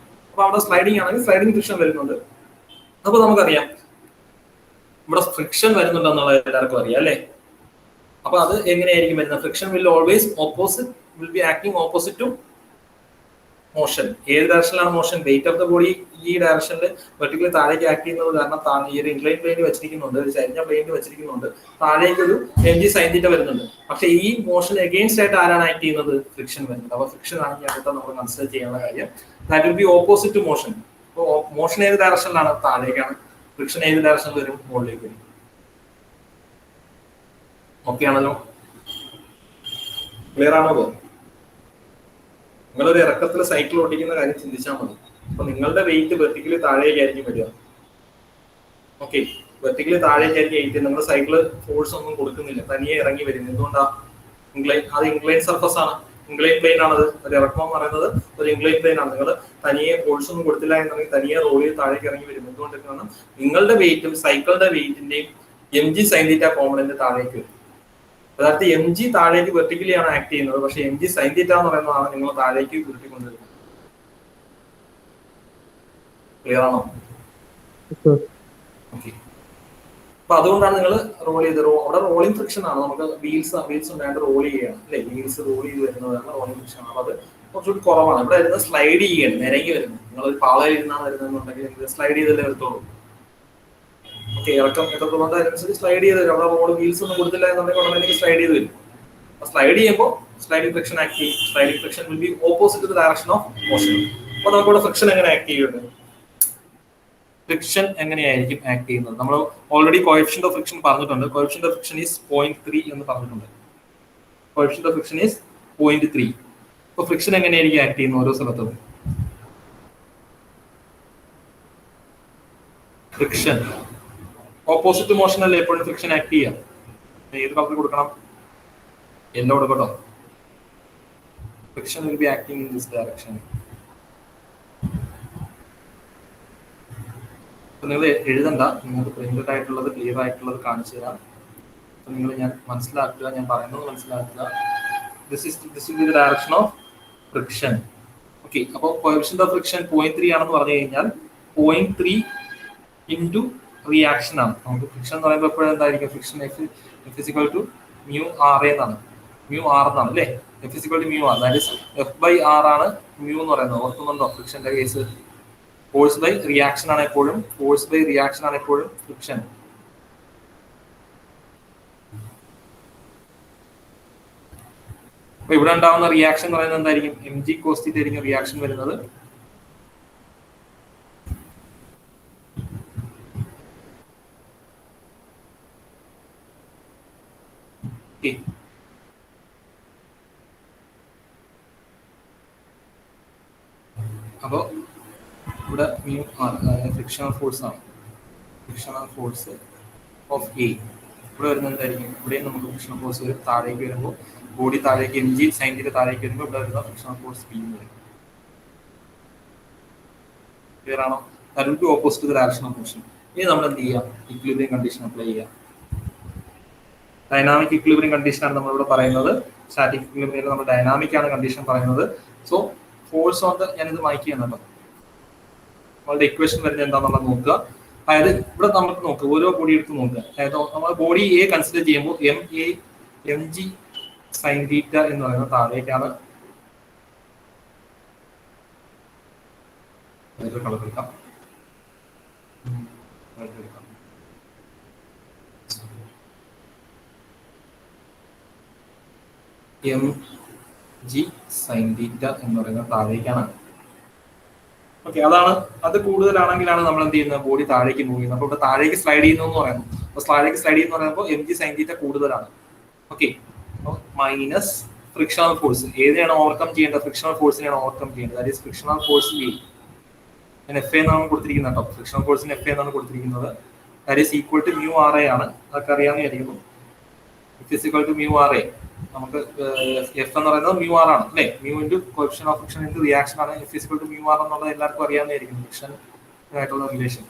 അപ്പൊ അവിടെ സ്ലൈഡിങ് ആണെങ്കിൽ സ്ലൈഡിങ് ഫ്രിക്ഷൻ വരുന്നുണ്ട്. അപ്പൊ നമുക്കറിയാം ഇവിടെ ഫ്രിക്ഷൻ വരുന്നുണ്ടെന്നുള്ളത് എല്ലാവർക്കും അറിയാം, അല്ലേ? അപ്പൊ അത് എങ്ങനെയായിരിക്കും വരുന്നത്? Friction will always will be acting opposite to motion. ഏത് ഡയറക്ഷനിലാണ് motion? Weight of the body ഈ ഡയറക്ഷനിൽ വെർട്ടിക്കലി താഴേക്ക് ആക്ട് ചെയ്യുന്നത് കാരണം ഈ ഒരു ഇൻക്ലൈൻ പ്ലെയിൻ വെച്ചിരിക്കുന്നുണ്ട്, ഒരു ചരിഞ്ഞ പ്ലെയിൻ വെച്ചിരിക്കുന്നുണ്ട്, താഴേക്ക് ഒരു എം ജി സൈൻ തീറ്റ വരുന്നുണ്ട്. പക്ഷെ ഈ മോഷൻ എഗെയിൻസ്റ്റ് ആയിട്ട് ആരാണ് ആക്ട് ചെയ്യുന്നത്? ഫ്രിക്ഷൻ വരുന്നത്. അപ്പൊ ഫ്രിക്ഷൻ ആണ് ഞാൻ അടുത്ത നമ്മൾ കൺസിഡർ ചെയ്യാനുള്ള കാര്യം. That will be opposite to motion. അപ്പോൾ മോഷൻ ഏത് ഡയറക്ഷനിലാണ്? താഴേക്കാണ്. ഫ്രിക്ഷൻ ഏത് ഡയറക്ഷനിൽ വരും? മുകളിലേക്ക് വരും. ഓക്കെ ആണല്ലോ? ക്ലിയർ ആണോ? നിങ്ങളൊരു ഇറക്കത്തിൽ സൈക്കിൾ ഓടിക്കുന്ന കാര്യം ചിന്തിച്ചാൽ മതി. അപ്പൊ നിങ്ങളുടെ വെയിറ്റ് വെർട്ടിക്കലി താഴേക്കായിരിക്കും വരിക. ഓക്കെ, വെർട്ടിക്കലി താഴേക്കായിരിക്കും വെയിറ്റ്. നിങ്ങൾ സൈക്കിള് ഫോഴ്സ് ഒന്നും കൊടുക്കുന്നില്ല, തനിയെ ഇറങ്ങി വരും. എന്തുകൊണ്ടാ? അത് ഇൻക്ലൈൻ സർഫസ് ആണ്, ഇൻക്ലൈൻ പ്ലെയിൻ ആണത്. ഒരു ഇറക്കം എന്ന് പറയുന്നത് ഒരു ഇൻക്ലൈൻ പ്ലെയിൻ ആണ്. നിങ്ങൾ തനിയെ ഫോഴ്സ് ഒന്നും കൊടുത്തില്ല എന്നുണ്ടെങ്കിൽ തനിയെ റോൾ ചെയ്ത് താഴേക്ക് ഇറങ്ങി വരും. എന്തുകൊണ്ടാണ്? നിങ്ങളുടെ വെയിറ്റും സൈക്കിളിന്റെ വെയിറ്റിന്റെയും M G sine theta component താഴേക്ക് വരും. യഥാർത്ഥ എം ജി താഴേക്ക് വെർട്ടിക്കലി ആണ് ആക്ട് ചെയ്യുന്നത്, പക്ഷെ എം ജി സൈൻ തീറ്റ എന്ന് പറയുന്നതാണ് നിങ്ങൾ താഴേക്ക് ഉരുട്ടിക്കൊണ്ടിരുന്നത്. ക്ലിയർ ആണോ? ഓക്കെ, അപ്പൊ അതുകൊണ്ടാണ് നിങ്ങൾ റോൾ ചെയ്ത്, അവിടെ റോളിംഗ് ഫ്രിക്ഷൻ ആണ്. നമുക്ക് വീൽസ് ഉണ്ടായിട്ട് റോൾ ചെയ്യണം, അല്ലെ? വീൽസ് റോൾ ചെയ്ത് വരുന്നതാണ് റോളിംഗ് ഫ്രിക്ഷൻ. അപ്പൊ അത് കുറച്ചുകൂടി കുറവാണ്. ഇവിടെ വരുന്നത് സ്ലൈഡ് ചെയ്യാണ്, നിരങ്ങി വരുന്നത്. നിങ്ങൾ ഒരു പാളയിൽ ഇരുന്നാണ് വരുന്നതെന്നുണ്ടെങ്കിൽ സ്ലൈഡ് ചെയ്തല്ലേ വരത്തുള്ളൂ. ഓക്കെ, ഇറക്കം എത്രത്തോളം അതിനനുസരിച്ച് സ്ലൈഡ് ചെയ്ത് വരും. അവിടെ റോഡ് വീൽസ് ഒന്നും കൊടുത്തില്ല എന്നുണ്ടെങ്കിൽ ഉടനെ സ്ലൈഡ് ചെയ്ത് വരും. സ്ലൈഡ് ചെയ്യുമ്പോൾ സ്ലൈഡിംഗ് ഫ്രിക്ഷൻ ആക്ട് ചെയ്യും. Sliding friction will be opposite to the direction of motion. അപ്പൊ നമുക്കിവിടെ ഫ്രിക്ഷൻ എങ്ങനെ ആക്ട് ചെയ്യുന്നത്? ഫ്രിക്ഷൻ എങ്ങനെയായിരിക്കും ആക്ട് ചെയ്യുന്നത്? നമ്മൾ ഓൾറെഡി കോഎഫിഷ്യന്റ് ഓഫ് ഫ്രിക്ഷൻ പറഞ്ഞിട്ടുണ്ട്. കോഎഫിഷ്യന്റ് ഓഫ് ഫ്രിക്ഷൻ ഈസ് 0.3 എന്ന് പറഞ്ഞിട്ടുണ്ട്. Coefficient of friction is 0.3. അപ്പൊ ഫ്രിക്ഷൻ എങ്ങനെയായിരിക്കും ആക്ട് ചെയ്യുന്നത് ഓരോ സ്ഥലത്തും? ഫ്രിക്ഷൻ ഓപ്പോസിറ്റ് മോഷൻ അല്ലേ എപ്പോഴും ഫ്രിക്ഷൻ ആക്ട് ചെയ്യാം. ഏത് കളർ കൊടുക്കണം? യെല്ലോ കൊടുക്കട്ടോ. Friction will be acting in this direction. നിങ്ങൾ എഴുതണ്ട, നിങ്ങൾക്ക് പ്രിന്റഡ് ആയിട്ടുള്ളത് ക്ലിയർ ആയിട്ടുള്ളത് കാണിച്ചു തരാം. നിങ്ങൾ ഞാൻ മനസ്സിലാക്കുക, ഞാൻ പറയുന്നത് മനസ്സിലാക്കുക. This is the direction of friction. Okay, അപ്പോൾ കോഎഫിഷ്യന്റ് ഓഫ് ഫ്രിക്ഷൻ 0.3 ആണെന്ന് പറഞ്ഞു കഴിഞ്ഞാൽ 0.3 ഇൻറ്റു റിയാക്ഷൻ ആണ്. നമുക്ക് ഫ്രിക്ഷൻ എന്ന് പറയുമ്പോൾ എപ്പോഴും എന്തായിരിക്കും? Friction F is equal to mu R എന്നാണ്, മ്യൂ ആർ എന്നാണ്, അല്ലേ? F is equal to mu R, that is F by R ആണ് മ്യൂ എന്ന് പറയുന്നത്. ഓർക്കുന്നുണ്ടോ? ഫ്രിക്ഷന്റെ കേസ് ഫോഴ്സ് ബൈ റിയാക്ഷൻ ആണ് എപ്പോഴും, ഫോഴ്സ് ബൈ റിയാക്ഷൻ ആണ് എപ്പോഴും ഫ്രിക്ഷൻ. അപ്പൊ ഇവിടെ ഉണ്ടാവുന്ന റിയാക്ഷൻ എന്ന് പറയുന്നത് എന്തായിരിക്കും? എം ജി കോസ് തീറ്റ ആയിരിക്കും റിയാക്ഷൻ വരുന്നത്. അപ്പോൾ ഇവിടെ മ്യൂ ആർ ഫ്രിക്ഷണൽ ഫോഴ്സ് ആണ്. ഫ്രിക്ഷണൽ ഫോഴ്സ് ഓഫ് എ ഇവിടെ വരുന്നത് എന്തായിരിക്കും? ഇവിടെയും നമുക്ക് ഫ്രിക്ഷണൽ ഫോഴ്സ് വരും. താഴേക്ക് വരുമ്പോൾ ബോഡി താഴേക്ക് എം ജി സൈൻ തീറ്റ താഴേക്ക് വരുമ്പോൾ ഇവിടെ വരുന്ന ഫ്രിക്ഷണൽ ഫോഴ്സ് ബി വരും. ക്ലിയർ ആണോ? To opposite the direction of motion. ഇനി നമ്മൾ എന്ത് ചെയ്യാം? ഇക്വിലിബ്രിയം കണ്ടീഷൻ അപ്ലൈ ചെയ്യാം. ഡൈനാമിക് ഇക്വിലിബ്രിയം കണ്ടീഷൻ ആണ് നമ്മളിവിടെ പറയുന്നത്. സ്റ്റാറ്റിക് ഇക്വിലിബ്രിയം നമ്മൾ ഡൈനാമിക് ആണ് കണ്ടീഷൻ പറയുന്നത്. സോ ഫോഴ്സ് ഓൺ ദ, ഞാനിത് മായ്ക്കുകയാണല്ലോ, നമ്മളുടെ ഇക്വേഷൻ വരുന്നത് എന്താണെന്നുള്ളത് നോക്കുക. അതായത് ഇവിടെ നമുക്ക് നോക്കുക, ഓരോ ബോഡി എടുത്ത് നോക്കുക. അതായത് നമ്മൾ ബോഡി എ കൺസിഡർ ചെയ്യുമ്പോൾ എം ജി സൈൻ തീറ്റ എന്ന് പറയുന്നത് താഴേക്കാണ്. കളർ എടുക്കാം. എം ജി സൈൻ തീറ്റ എന്ന് പറയുന്നത് താഴേക്കാണ്. ഓക്കെ, അതാണ്. അത് കൂടുതലാണെങ്കിലാണ് നമ്മൾ എന്ത് ചെയ്യുന്നത്? ബോഡി താഴേക്ക് മൂവ് ചെയ്യുന്നത്. അപ്പൊ ഇവിടെ താഴേക്ക് സ്ലൈഡ് ചെയ്യുന്നു എന്ന് പറയുന്നു. അപ്പൊ താഴേക്ക് സ്ലൈഡ് ചെയ്യുന്ന പറയുമ്പോൾ എം ജി സൈൻ തീറ്റ കൂടുതലാണ്. Okay, minus frictional force. ഏതിനാണ് ഓവർകം ചെയ്യേണ്ടത്? ഫ്രിക്ഷണൽ ഫോഴ്സിനെയാണ് ഓവർകം ചെയ്യേണ്ടത്. That is frictional force A. ഞാൻ എഫ് എന്നാണ് കൊടുത്തിരിക്കുന്നത് കേട്ടോ. ഫ്രിക്ഷണൽ ഫോഴ്സിന് എഫ് എന്നാണ് കൊടുത്തിരിക്കുന്നത്. That is equal to mu R A ആണ്. അതൊക്കെ അറിയാമെന്നായിരിക്കുന്നു. It is equal to mu R A. നമുക്ക് എഫ് എന്ന് പറയുന്നത് മ്യൂ ആർ ആണ് അല്ലെ? Mu into coefficient of friction into reaction ആണ്. F is equal to mu R എന്നുള്ളത് എല്ലാവർക്കും അറിയാമെന്നായിരിക്കും, ഫ്രിക്ഷൻ ആയിട്ടുള്ള റിലേഷൻ.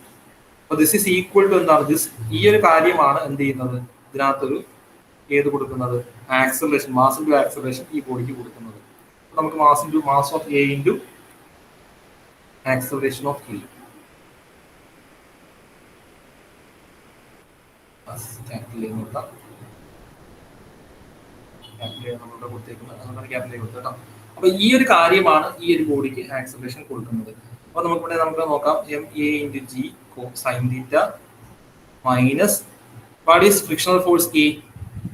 അപ്പൊ ദിസ് ഈസ് ഈക്വൽ ടു എന്താണ്? ഈ ഒരു കാര്യമാണ് എന്ത് ചെയ്യുന്നത്? ഇതിനകത്തൊരു ഏത് കൊടുക്കുന്നത്? ആക്സലറേഷൻ, മാസ് ഇൻറ്റു ആക്സലറേഷൻ ഈ ബോഡിക്ക് കൊടുക്കുന്നത്. നമുക്ക് mass into mass of A into acceleration of A നോക്കാം. അപ്പൊ ഈ ഒരു കാര്യമാണ് ഈ ഒരു ബോഡിക്ക് ആക്സലറേഷൻ കൊടുക്കുന്നത്. അപ്പൊ നമുക്ക് നോക്കാം, M A into G sine theta minus what is frictional force A.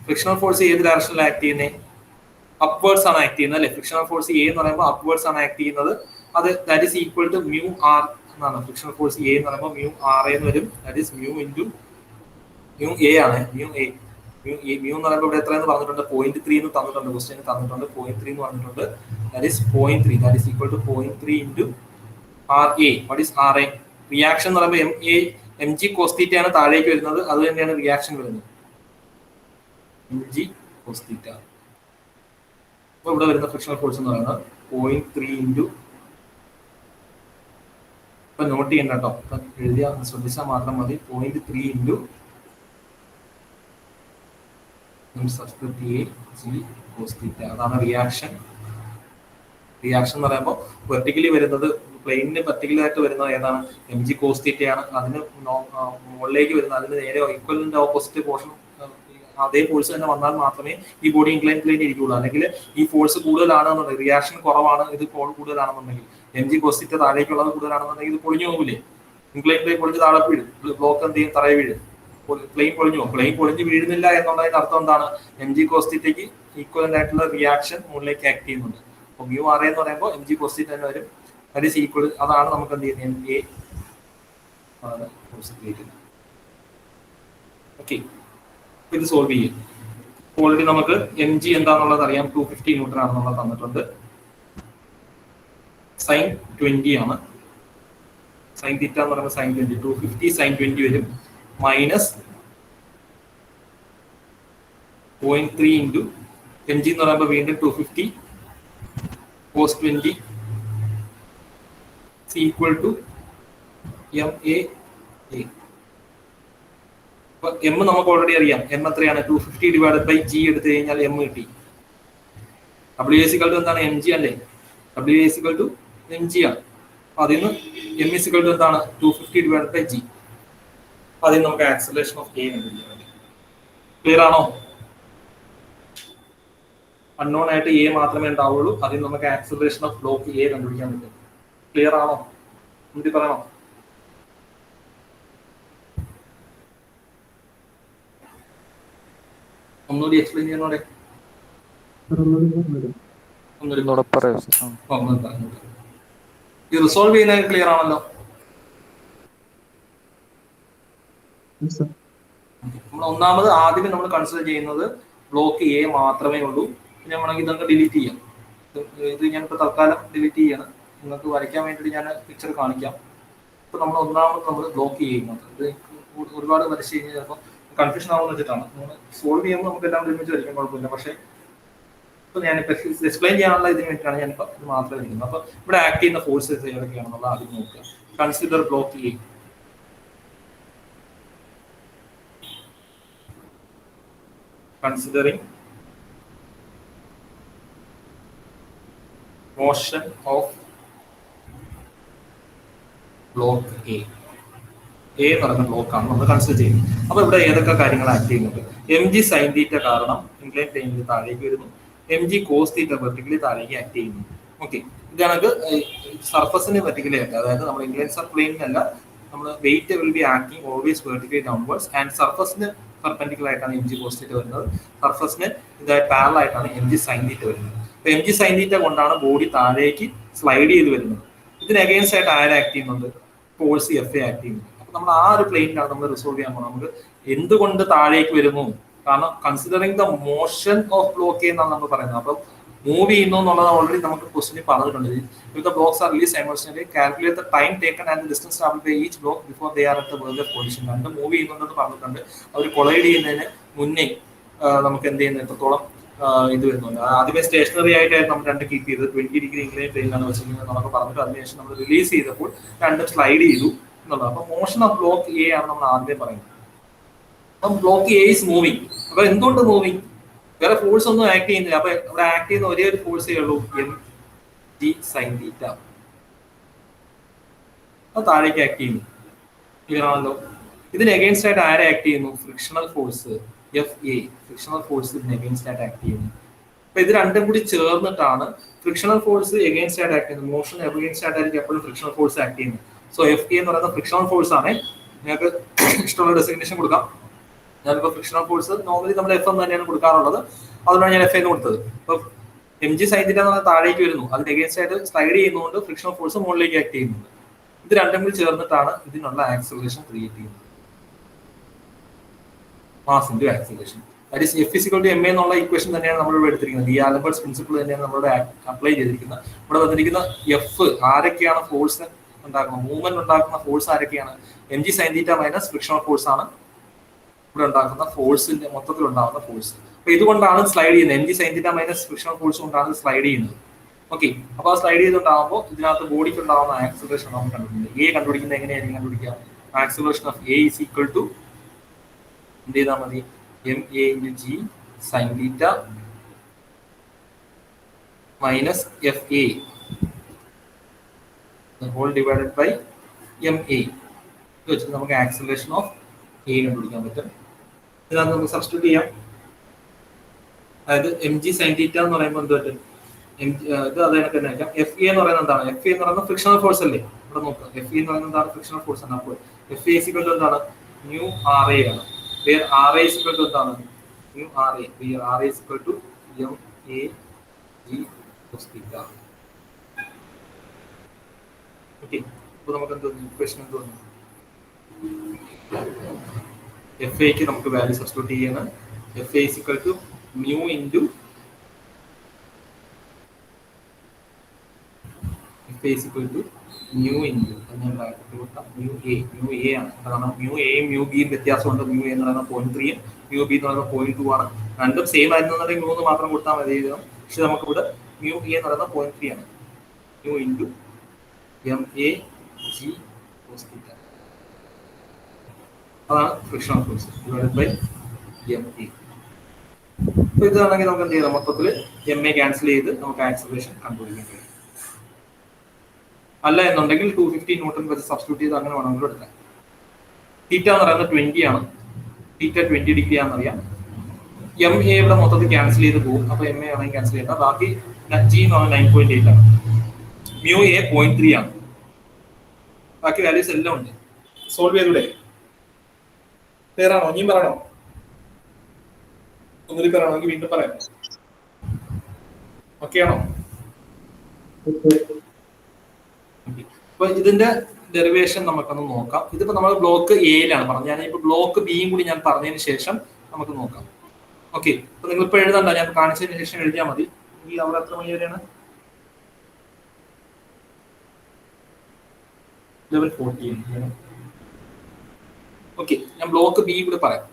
Frictional force ഏത് ഡയറക്ഷനിൽ ആക്ട് ചെയ്യുന്നത്? അപ്വേർഡ്സ് ആണ് ആക്ട് ചെയ്യുന്നത് അല്ലെ? ഫ്രിക്ഷണൽ ഫോഴ്സ് എ എന്ന് പറയുമ്പോൾ അപ്വേർഡ്സ് ആണ് ആക്ട് ചെയ്യുന്നത്. അത് that is equal to mu R എന്നാണ്. ഫ്രിക്ഷണൽ ഫോഴ്സ് എ എന്ന് പറയുമ്പോൾ മ്യൂ ആർ എന്ന് വരും. That is mu into mu A ആണ്. മ്യൂ എന്ന് പറയുമ്പോൾ ഇവിടെ എത്രയെന്ന് പറഞ്ഞിട്ടുണ്ട്? 0.3 എന്ന് തന്നിട്ടുണ്ട്, ക്വസ്റ്റ്യൻ തന്നിട്ടുണ്ട്. 0.3 എന്ന് പറഞ്ഞിട്ടുണ്ട്. That is 0.3. That is equal to 0.3 into R A. What is R A? Reaction എന്ന് പറയുമ്പോൾ എം ജി കോസ് തീറ്റ ആണ് താഴേക്ക് വരുന്നത്. അത് തന്നെയാണ് റിയാക്ഷൻ വരുന്നത്, എം ജി കോസ് തീറ്റ. അപ്പൊ ഇവിടെ വരുന്ന ഫ്രിക്ഷണൽ ഫോഴ്സ് എന്ന് പറയുന്നത് 0.3 ഇൻറ്റു, ഇപ്പൊ നോട്ട് ചെയ്യണ്ട കേട്ടോ, ഇപ്പൊ എഴുതിയാൽ ശ്രദ്ധിച്ചാൽ മാത്രം മതി. 0.3 ഇൻറ്റു അതാണ് റിയാക്ഷൻ. റിയാക്ഷൻ എന്ന് പറയുമ്പോൾ വെർട്ടിക്കലി വരുന്നത്, പ്ലെയിനിന് വെർട്ടിക്കലി ആയിട്ട് വരുന്നത് ഏതാണ്? എം ജി കോസ് തീറ്റയാണ്. അതിന് മുകളിലേക്ക് വരുന്നത്, അതിന് നേരെ ഈക്വലിന്റെ ഓപ്പോസിറ്റ് പോർഷൻ അതേ ഫോഴ്സ് തന്നെ വന്നാൽ മാത്രമേ ഈ ബോഡി ഇൻക്ലൈൻ പ്ലെയിൻ ഇരിക്കുള്ളൂ. അല്ലെങ്കിൽ ഈ ഫോഴ്സ് കൂടുതലാണെന്നുണ്ടെങ്കിൽ, റിയാക്ഷൻ കുറവാണ്, ഇത് കൂടുതലാണെന്നുണ്ടെങ്കിൽ, എം ജി കോസ് തീറ്റ താഴേക്കുള്ളത് കൂടുതലാണെന്നുണ്ടെങ്കിൽ ഇത് പൊളിഞ്ഞു പോകില്ലേ? ഇൻക്ലൈൻ പ്ലെയിൻ പൊളിഞ്ഞ് താഴെ വീഴും. ബ്ലോക്ക് എന്ത് ചെയ്യും? തറയെ വീഴും. പ്ലെയിൻ പൊളിഞ്ഞു പോകും. പ്ലെയിൻ പൊളിഞ്ഞ് വീഴുന്നില്ല എന്നുള്ളതിന്റെ അർത്ഥം എന്താണ്? എം ജി കോസ് തീറ്റയ്ക്ക് ഈക്വലന്റ് ആയിട്ടുള്ള റിയാക്ഷൻ മുകളിലേക്ക് ആക്ട് ചെയ്യുന്നുണ്ട്. അപ്പൊ മ്യൂ ആർ എന്ന് പറയുമ്പോൾ എം ജി കോസ് തീറ്റ തന്നെ വരും. That is equal. അതാണ് നമുക്ക് എന്ത് ചെയ്യുന്നത്? എം എ ആണ് ഫോഴ്സ് ക്രിയേറ്റ് ചെയ്യുന്നത്. ഓക്കെ, ഇത് സോൾവ് ചെയ്യും. ഓൾറെഡി നമുക്ക് എം ജി എന്താണെന്നുള്ളത് അറിയാം. 250 ന്യൂട്ടൺ ആണെന്നുള്ളത് തന്നിട്ടുണ്ട്. സൈൻ 20 ആണ്. സൈൻ തീറ്റ എന്ന് പറയുമ്പോൾ സൈൻ 20, 250 സൈൻ 20 വരും. മൈനസ് 0.3 ഇൻറ്റു എം ജി എന്ന് പറയുമ്പോൾ വീണ്ടും 250 cos 20 equal to M A. M നമുക്ക് ഓൾറെഡി അറിയാം. എം എത്രയാണ്? 250 ഡിവൈഡഡ് ബൈ ജി എടുത്തു കഴിഞ്ഞാൽ എം കിട്ടി. ഡബ്ല്യു എസിക്കൽ ടു എന്താണ്? എം ജി അല്ലേ? W is equal to M G ആണ്. അതിൽ നിന്ന് എം ഇസിക്കൽ ടു എന്താണ്? 250 ഡിവൈഡഡ് ബൈ ജി. അതിൽ നമുക്ക് ആക്സലറേഷൻ ഓഫ് എ കണ്ടുപിടിക്കാൻ വേണ്ടി. ക്ലിയർ ആണോ? അൺനോൺ ആയിട്ട് എ മാത്രമേ ഉണ്ടാവുള്ളൂ. അതിൽ നമുക്ക് ആക്സലറേഷൻ ഓഫ് ബ്ലോക്ക് എ കണ്ടുപിടിക്കാൻ പറ്റും. ക്ലിയർ ആണോ? എന്നിട്ട് പറയണോ? ഒന്നുകൂടി എക്സ്പ്ലെയിൻ ചെയ്യുന്നോടെ. ഒന്നുകൂടെ പറയാം. ഈ റിസോൾവ് ചെയ്യുന്നത് ക്ലിയർ ആണല്ലോ. നമ്മൾ ഒന്നാമത് ആദ്യമേ നമ്മൾ കൺസിഡർ ചെയ്യുന്നത് ബ്ലോക്ക് എ മാത്രമേ ഉള്ളൂ. പിന്നെ വേണമെങ്കിൽ ഇതൊക്കെ ഡിലീറ്റ് ചെയ്യാം. ഇത് ഞാനിപ്പോൾ തൽക്കാലം ഡിലീറ്റ് ചെയ്യാണ്. നിങ്ങൾക്ക് വരയ്ക്കാൻ വേണ്ടിയിട്ട് ഞാൻ പിക്ചർ കാണിക്കാം. ഇപ്പൊ നമ്മൾ ഒന്നാമത് നമ്മൾ ബ്ലോക്ക് ചെയ്യുന്നത് ഇത് ഒരുപാട് വരച്ച് കഴിഞ്ഞാൽ ചിലപ്പോൾ കൺഫ്യൂഷൻ ആവുന്ന വെച്ചിട്ടാണ്. നമ്മൾ സോൾവ് ചെയ്യുമ്പോൾ നമുക്ക് എല്ലാം ഒരുമിച്ച് വരയ്ക്കാൻ കുഴപ്പമില്ല. പക്ഷേ ഇപ്പൊ ഞാനിപ്പോൾ എക്സ്പ്ലെയിൻ ചെയ്യാനുള്ള ഇതിന് വേണ്ടിയിട്ടാണ് ഞാനിപ്പോൾ ഇത് മാത്രമേ വരയ്ക്കുന്നത്. അപ്പൊ ഇവിടെ ആക്ട് ചെയ്യുന്ന ഫോഴ്സസ് ഏതൊക്കെയാണെന്നുള്ള ആദ്യം നോക്കുക. Consider block A. Considering motion of block A. A എന്ന് പറയുന്ന ബ്ലോക്കാണ് നമ്മൾ കൺസിഡർ ചെയ്യുന്നത്. അപ്പൊ ഇവിടെ ഏതൊക്കെ കാര്യങ്ങൾ ആക്ട് ചെയ്യുന്നുണ്ട്? എം ജി സൈൻ തീറ്റ കാരണം ഇൻക്ലൈൻ പ്ലെയിനിൽ താഴേക്ക് വരുന്നു. M G cos theta vertically താഴേക്ക് ആക്ട് ചെയ്യുന്നു. ഓക്കെ, ഇതാണ് സർഫസിന് വെർട്ടിക്കലി ആയിട്ട്, അതായത് നമ്മൾ ഇൻക്ലൈൻ പ്ലെയിനിലല്ല, നമ്മൾ weight will be acting always vertically downwards and സർഫസിന് പെർപെൻഡിക്കുലർ ആയിട്ടാണ് എം ജി കോസ് തീറ്റ വരുന്നത്. സർഫസിന് ഇതായിട്ട് പാരലൽ ആയിട്ടാണ് എം ജി സൈൻ തീറ്റ വരുന്നത്. അപ്പൊ എം ജി സൈൻ തീറ്റ കൊണ്ടാണ് ബോഡി താഴേക്ക് സ്ലൈഡ് ചെയ്ത് വരുന്നത്. ഇതിന് അഗെയിൻസ്റ്റ് ആയിട്ട് ആര് ആക്ട് ചെയ്യുന്നുണ്ട്? ഫോഴ്സ് എഫ് എ ആക്ട് ചെയ്യുന്നുണ്ട്. അപ്പൊ നമ്മൾ ആ ഒരു പ്ലെയിനിലാണ് നമ്മൾ റിസോൾവ് ചെയ്യാൻ പോകുന്നത്. നമുക്ക് എന്തുകൊണ്ട് താഴേക്ക് വരുന്നു? കാരണം considering the motion of block എന്നാണ് നമ്മൾ പറയുന്നത്. അപ്പം മൂവ് ചെയ്യുന്നു എന്നുള്ളത് ഓൾറെഡി നമുക്ക് ക്വസ്റ്റിനിൽ പറഞ്ഞിട്ടുണ്ട്. If the blocks are released simultaneously, calculate the time taken and the distance traveled by each block before they are at the verge of collision. രണ്ട് മൂവ് ചെയ്യുന്നുണ്ടെന്ന് പറഞ്ഞിട്ടുണ്ട്. അവർ കൊളൈഡ് ചെയ്യുന്നതിന് മുന്നേ നമുക്ക് എന്ത് ചെയ്യുന്നത് എത്രത്തോളം ഇത് വരുന്നുണ്ട്. ആദ്യമേ സ്റ്റേഷനറി ആയിട്ടായിരുന്നു നമ്മൾ രണ്ട് കീപ്പ് ചെയ്ത് 20 ഡിഗ്രി ഇൻക്ലൈൻ പ്ലെയിനിലാണ് വെച്ചിരിക്കുന്നത് നമുക്ക് പറഞ്ഞിട്ട് അതിനുശേഷം നമ്മൾ റിലീസ് ചെയ്തപ്പോൾ രണ്ടും സ്ലൈഡ് ചെയ്തു എന്നുള്ളത്. അപ്പൊ മോഷൻ ഓഫ് ബ്ലോക്ക് എ ആണ് നമ്മൾ ആദ്യമേ പറയുന്നത്. അപ്പം ബ്ലോക്ക് എ ഇസ് മൂവിങ്. അപ്പൊ എന്തുകൊണ്ട് മൂവിങ്? വേറെ ഫോഴ്സ് ഒന്നും ആക്ട് ചെയ്യുന്നില്ല. അപ്പൊ ഇവിടെ ആക്ട് ചെയ്യുന്ന ഒരേ ഒരു ഫോഴ്സേ ഉള്ളൂ, എം ജി സൈൻ തീറ്റ. അത് താഴേക്ക് ആക്ട് ചെയ്യുന്നു. ക്ലിയർ ആണല്ലോ. ഇതിന് അഗെയിൻസ്റ്റ് ആയിട്ട് ആരെ ആക്ട് ചെയ്യുന്നു? Frictional force F A. Frictional force ഇതിന് അഗെയിൻസ്റ്റ് ആയിട്ട് ആക്ട് ചെയ്യുന്നു. അപ്പൊ ഇത് രണ്ടും കൂടി ചേർന്നിട്ടാണ് ഫ്രിക്ഷണൽ ഫോഴ്സ് എഗെയിൻസ്റ്റ് ആയിട്ട് ആക്ട് ചെയ്യുന്നത്. മോഷൻ എഗെയിൻസ്റ്റ് ആയിട്ടായിരിക്കും എപ്പോഴും ഫ്രിക്ഷണൽ ഫോഴ്സ് ആക്ട് ചെയ്യുന്നത്. സോ എഫ് എ എന്ന് പറയുന്ന ഫ്രിക്ഷണൽ ഫോഴ്സ് ആണ്. നിങ്ങൾക്ക് ഇഷ്ടമുള്ള ഡെസിഗ്നേഷൻ കൊടുക്കാം. ഞാനിപ്പോൾ ഫ്രിക്ഷണൽ ഫോഴ്സ് നോർമലി നമ്മൾ എഫ് എന്ന് തന്നെയാണ് കൊടുക്കാറുള്ളത്. അതുകൊണ്ടാണ് ഞാൻ എഫ് എന്ന് കൊടുത്തത്. അപ്പൊ എം ജി സൈൻ തീറ്റ എന്ന് പറഞ്ഞാൽ താഴേക്ക് വരുന്നു, അതിന് അഗെയിൻസ്റ്റ് ആയിട്ട് സ്ലൈഡ് ചെയ്യുന്നതുകൊണ്ട് ഫ്രിക്ഷണൽ ഫോഴ്സ് മുകളിലേക്ക് ആക്ട് ചെയ്യുന്നുണ്ട്. ഇത് രണ്ടും കൂടി ചേർന്നിട്ടാണ് ഇതിനുള്ള ആക്സിലറേഷൻ ക്രിയേറ്റ് ചെയ്യുന്നത്. Mass into acceleration. That is F is equal to M A എന്നുള്ള ഇക്വേഷൻ തന്നെയാണ് നമ്മൾ ഇവിടെ എടുത്തിരിക്കുന്നത്. ഈ ആൽബർട്ട്സ് പ്രിൻസിപ്പിൾ തന്നെയാണ് നമ്മളിവിടെ അപ്ലൈ ചെയ്തിരിക്കുന്നത്. ഇവിടെ വന്നിരിക്കുന്ന എഫ് ആരൊക്കെയാണ് ഫോഴ്സ് ഉണ്ടാക്കുന്നത്, മൂവ്മെന്റ് ഉണ്ടാക്കുന്ന ഫോഴ്സ് ആരൊക്കെയാണ്? M G sine theta minus frictional force ആണ് ഇവിടെ ഉണ്ടാക്കുന്ന ഫോഴ്സിന്റെ മൊത്തത്തിൽ ഉണ്ടാകുന്ന ഫോഴ്സ്. അപ്പൊ ഇതുകൊണ്ടാണ് സ്ലൈഡ് ചെയ്യുന്നത്. M G sine theta minus frictional force കൊണ്ടാണ് സ്ലൈഡ് ചെയ്യുന്നത്. ഓക്കെ, അപ്പൊ ആ സ്ലൈഡ് ചെയ്തുണ്ടാകുമ്പോൾ ഇതിനകത്ത് ബോഡിക്ക് ഉണ്ടാകുന്ന ആക്സിലറേഷൻ നമ്മൾ കണ്ടുപിടിക്കുന്നത്. എ കണ്ടുപിടിക്കുന്നത് എങ്ങനെയായിരിക്കും കണ്ടുപിടിക്കുക? Acceleration of A is equal to എന്ത് ചെയ്താൽ മതി? M A into G sine theta minus F A whole divided by M A. ഇത് വെച്ചിട്ട് നമുക്ക് ആക്സിലറേഷൻ ഓഫ് എ കണ്ടുപിടിക്കാൻ പറ്റും. ഇതിനകത്ത് നമുക്ക് സബ്സ്റ്റിറ്റ്യൂട്ട് ചെയ്യാം. അതായത് എം ജി സൈൻ തീറ്റ എന്ന് പറയുമ്പോൾ എന്ത് പറ്റും? ഇത് അതിനൊക്കെ തന്നെ ആക്കാം. എഫ് എ എന്ന് പറയുന്നത് എന്താണ്? എഫ് എ എന്ന് പറയുന്നത് ഫ്രിക്ഷണൽ ഫോഴ്സ് അല്ലേ? ഇവിടെ നോക്കുക, എഫ് എ എന്ന് പറയുന്നത് എന്താണ്? ഫ്രിക്ഷണൽ ഫോഴ്സ് ആണ്. അപ്പോൾ എഫ് എ ഈക്വൽ ടു എന്താണ്? ന്യൂ ആർ എ ആണ്. ആർ എ ഈക്വൽ ടു എന്താണ്? Mu R A. R A equal to M A G cos theta. Okay, അപ്പോൾ നമുക്ക് എന്ത് തോന്നുന്നു? ഇക്വേഷൻ എന്ത് തോന്നുന്നു? എഫ് എക്ക് നമുക്ക് വാല്യൂ സബ്സ്റ്റിറ്റ്യൂട്ട് ചെയ്യണം. F A equal to mu into F A equal to mu into mu A. Mu A ആണ്. കാരണം മ്യൂ എയും മ്യൂ ബിയും വ്യത്യാസമുണ്ട്. മ്യൂ എന്ന് പറയുന്നത് 0.3 മ്യൂ ബി എന്ന് പറയുന്നത് 0.2 ആണ്. രണ്ടും സെയിം ആയിരുന്നുണ്ടെങ്കിൽ മ്യൂ എന്ന് മാത്രം കൊടുത്താൽ മതി. പക്ഷെ നമുക്കിവിടെ മ്യൂ എ എന്ന് പറയുന്നത് 0.3 ആണ്. Mu into M A G cos theta. അതാണ് frictional force divided by M A. അപ്പോൾ ഇതാണെങ്കിൽ നമുക്ക് എന്ത് ചെയ്യാം? മൊത്തത്തിൽ എം എ ക്യാൻസൽ ചെയ്ത് നമുക്ക് ആക്സിലറേഷൻ കണ്ടുപിടിക്കാൻ കഴിയും. അല്ല എന്നുണ്ടെങ്കിൽ 250 ന്യൂട്ടൺ വെച്ച് സബ്സ്റ്റിറ്റ്യൂട്ട് ചെയ്ത് അങ്ങനെ വേണമെങ്കിലും എടുക്കാം. തീറ്റ എന്ന് പറയുന്നത് 20 ആണ്. തീറ്റ 20 ഡിഗ്രി ആണെന്നറിയാം. എം എ ഇവിടെ മൊത്തത്തിൽ ക്യാൻസൽ ചെയ്ത് പോകും. അപ്പോൾ എം എ ആണെങ്കിൽ ക്യാൻസൽ ചെയ്താൽ ബാക്കി ജി എന്ന് പറഞ്ഞാൽ 9.8 ആണ്. മ്യൂ എ 0.3 ആണ്. ബാക്കി വാല്യൂസ് എല്ലാം ഉണ്ട്. സോൾവ് ചെയ്തൂടെ? ക്ലിയർ ആണോ? ഇനിയും പറയണോ? ഒന്നുകൂടി പറയണമെങ്കിൽ വീണ്ടും പറയാം. ഓക്കെ ആണോ? അപ്പൊ ഇതിന്റെ ഡെറിവേഷൻ നമുക്കൊന്ന് നോക്കാം. ഇതിപ്പോ നമ്മൾ ബ്ലോക്ക് എയിലാണ് പറഞ്ഞത്. ഞാനിപ്പോ ബ്ലോക്ക് ബിയും കൂടി ഞാൻ പറഞ്ഞതിന് ശേഷം നമുക്ക് നോക്കാം. ഓക്കെ, അപ്പൊ നിങ്ങൾ ഇപ്പൊ എഴുതണ്ട, ഞാൻ കാണിച്ചതിന് ശേഷം എഴുതിയാൽ മതി. ഈ അവിടെ എത്ര മണി വരെയാണ്? 11:14. ഓക്കെ, ഞാൻ ബ്ലോക്ക് ബി കൂടി പറയാം.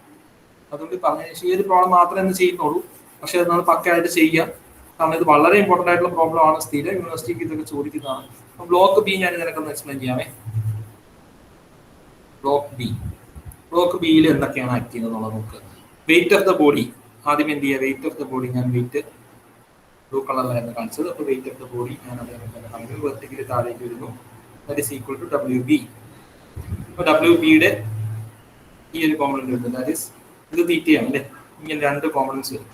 അതുകൊണ്ട് പറഞ്ഞതിന് ശേഷം ഈ ഒരു പ്രോബ്ലം മാത്രമേ ഇന്ന് ചെയ്യുന്നുള്ളൂ. പക്ഷെ അത് നമ്മൾ പക്കയായിട്ട് ചെയ്യുക. കാരണം ഇത് വളരെ ഇമ്പോർട്ടന്റ് ആയിട്ടുള്ള പ്രോബ്ലം ആണ്. സ്ഥിരം യൂണിവേഴ്സിറ്റിക്ക് ഇതൊക്കെ ചോദിക്കുന്നതാണ്. അപ്പൊ ബ്ലോക്ക് ബി ഞാൻ നിനക്കൊന്ന് എക്സ്പ്ലെയിൻ ചെയ്യാമേ. ബ്ലോക്ക് ബിയിൽ എന്തൊക്കെയാണ് ആക്ട് ചെയ്യുന്നത് എന്നുള്ളത് നോക്കുക. വെയിറ്റ് ഓഫ് ദ ബോഡി ആദ്യം എന്ത് ചെയ്യുക? വെയിറ്റ് ഓഫ് ദ ബോഡി ഞാൻ വെയിറ്റ് ബ്ലൂ കളറിലായിരുന്നു കാണിച്ചത്. അപ്പോൾ വെയിറ്റ് ഓഫ് ദ ബോഡി ഞാൻ അതേപോലെ വെർട്ടിക്കലി താഴേക്ക് വരുന്നു. That is equal to WB. അപ്പോൾ WBയുടെ ഈ ഒരു കോമ്പണന്റ് വരുന്നത് ദാറ്റ് ഈസ് ഇത് തീറ്റയാണ് അല്ലേ? ഇങ്ങനെ രണ്ട് കോമ്പണൻസ് വരും.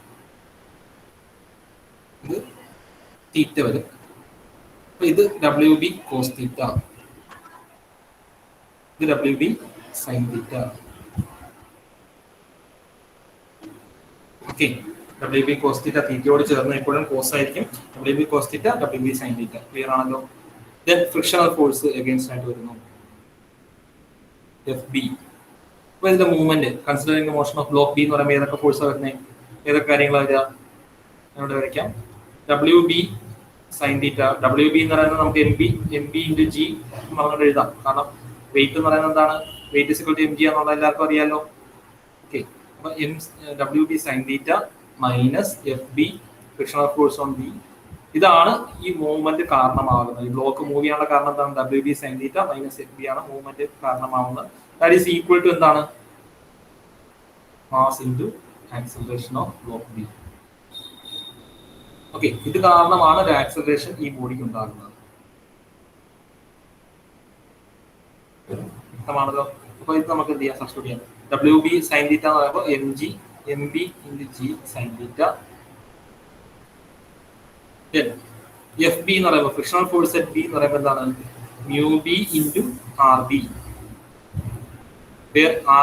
ഇത് തീറ്റ വരും. അപ്പൊ ഇത് WB കോസ് തീറ്റ, ഇത് WB sine theta. Okay, WB cos theta തീറ്റയോട് ചേർന്ന് എപ്പോഴും കോസ് ആയിരിക്കും. WB cos theta, WB sine theta. Clear ആണല്ലോ? ദെൻ ഫ്രിക്ഷണൽ ഫോഴ്സ് അഗൈൻസ്റ്റ് ആയിട്ട് വരുന്നു FB. അപ്പോൾ ഇതിന്റെ movement considering motion of block B എന്ന് പറയുമ്പോൾ ഏതൊക്കെ ഫോഴ്സാണ് വരുന്നത്? ഏതൊക്കെ കാര്യങ്ങളാണ് വരിക? ഇവിടെ വരയ്ക്കാം. WB സൈൻ തീറ്റ. WB എന്ന് പറയുന്നത് നമുക്ക് MB ഇൻറ്റു G എന്ന് പറഞ്ഞിട്ട് എഴുതാം. കാരണം വെയിറ്റ് എന്ന് പറയുന്നത് എന്താണ്? Weight is equal to mg എന്നുള്ളത് എല്ലാവർക്കും അറിയാമല്ലോ. ഓക്കെ, അപ്പൊ WB sine theta minus FB frictional force on B. ഇതാണ് ഈ മൂവ്മെന്റ് കാരണമാകുന്നത്. ഈ ബ്ലോക്ക് മൂവ് ചെയ്യാനുള്ള കാരണം എന്താണ്? WB sine theta minus FB ആണ് മൂവ്മെന്റ് കാരണമാകുന്നത്. ദാറ്റ് ഈസ് ഈക്വൽ ടു എന്താണ്? Mass into acceleration of block B. Okay, ഇത് കാരണമാണ് ഒരു ആക്സിലറേഷൻ ഈ ബോഡിക്ക് ഉണ്ടാകുന്നത്. വ്യക്തമാണല്ലോ? അപ്പൊ ഇത് നമുക്ക് എന്ത് ചെയ്യാം? സബ്സ്റ്റിറ്റ്യൂട്ട് ചെയ്യാം. WB സൈൻ തീറ്റ എന്ന് പറയുമ്പോൾ MB into G sine theta. FB എന്ന് പറയുമ്പോൾ ഫ്രിക്ഷണൽ ഫോഴ്സ് അറ്റ് ബി എന്ന് പറയുമ്പോൾ എന്താണ്? µB into RB.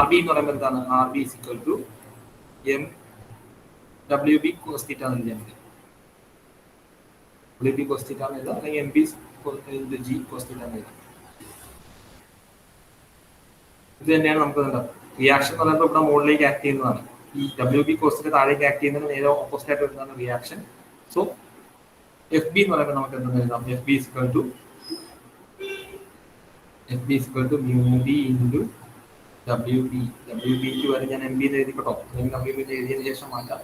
RB എന്ന് പറയുമ്പോൾ എന്താണ്? RB is equal to WB cos θ എന്ന് എഴുതിയാൽ മതി. WB cos θ എന്ന് എഴുതാം, അല്ലെങ്കിൽ MB ഇൻറ്റു G cos θ എന്ന് എഴുതാം. ഇത് തന്നെയാണ് നമുക്ക് റിയാക്ഷൻ എന്ന് പറയുമ്പോൾ ഇവിടെ മുകളിലേക്ക് ആക്ട് ചെയ്യുന്നതാണ്. ഈ WB cos θ താഴേക്ക് ആക്ട് ചെയ്യുന്നതിന് നേരെ ഓപ്പോസിറ്റ് ആയിട്ട് വരുന്നതാണ് റിയാക്ഷൻ. സോ FB എന്ന് പറയുമ്പോൾ നമുക്ക് എന്താ എഴുതാം? FB is equal to µB into WB. WBക്ക് വരെ ഞാൻ MB എന്ന് എഴുതിക്കട്ടോ, അല്ലെങ്കിൽ WB എഴുതിയതിനു ശേഷം മാറ്റാം.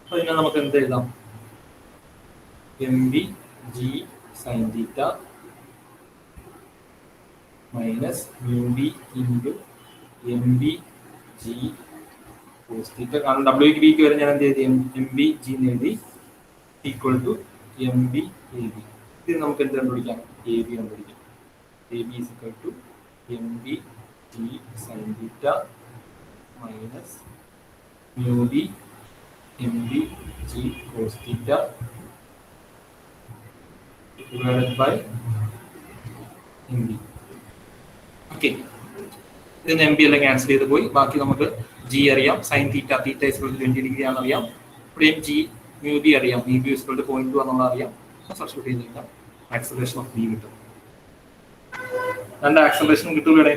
അപ്പൊ ഇതിനെ നമുക്ക് എന്ത് എഴുതാം? MB G sin theta minus µB into MB G cos theta. കാരണം WBക്ക് വരെ ഞാൻ എന്ത് എഴുതി? MB G എന്ന് എഴുതി ഈക്വൽ ടു MB AB. ഇത് നമുക്ക് എന്ത് കണ്ടുപിടിക്കാം? AB കണ്ടുപിടിക്കാം. AB is equal to MB G sin theta minus µB MB G cos theta divided by MB. Okay, ഇതിന് MB എല്ലാം ക്യാൻസൽ ചെയ്ത് പോയി. ബാക്കി നമുക്ക് G അറിയാം, sine theta is equal to 20 degree ആണെന്ന് അറിയാം. ഇവിടെയും G µB അറിയാം, µB is equal to 0.2 എന്നുള്ളത് അറിയാം. സബ്സ്റ്റിറ്റ്യൂട്ട് ചെയ്ത് കഴിഞ്ഞാൽ ആക്സലറേഷൻ ഓഫ് ബി കിട്ടും. രണ്ട് ആക്സലറേഷൻ കിട്ടും. ഇവിടെ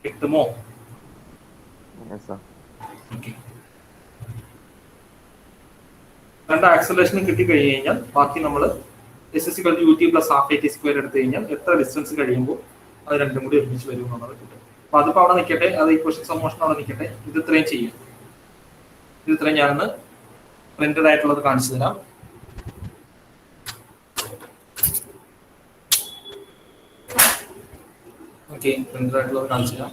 കിട്ടുമോ? രണ്ട് ആക്സലറേഷൻ കിട്ടിക്കഴിഞ്ഞ് കഴിഞ്ഞാൽ ബാക്കി നമ്മൾ s=ut + ½ at² എടുത്തു കഴിഞ്ഞാൽ എത്ര ഡിസ്റ്റൻസ് കഴിയുമ്പോൾ അത് രണ്ടും കൂടി ഒരുമിച്ച് വരും എന്നുള്ളത് കിട്ടും. അപ്പൊ അതിപ്പോ അവിടെ നിൽക്കട്ടെ, അത് ഇക്വേഷൻ സമോഷൻ അവിടെ നിൽക്കട്ടെ. ഇത് ഇത്രയും ചെയ്യും. ഇത് ഇത്രയും ഞാനൊന്ന് പ്രിന്റഡ് ആയിട്ടുള്ളത് കാണിച്ചു തരാം. ഓക്കെ, പ്രിന്റഡ് ആയിട്ടുള്ളത് കാണിച്ചു തരാം.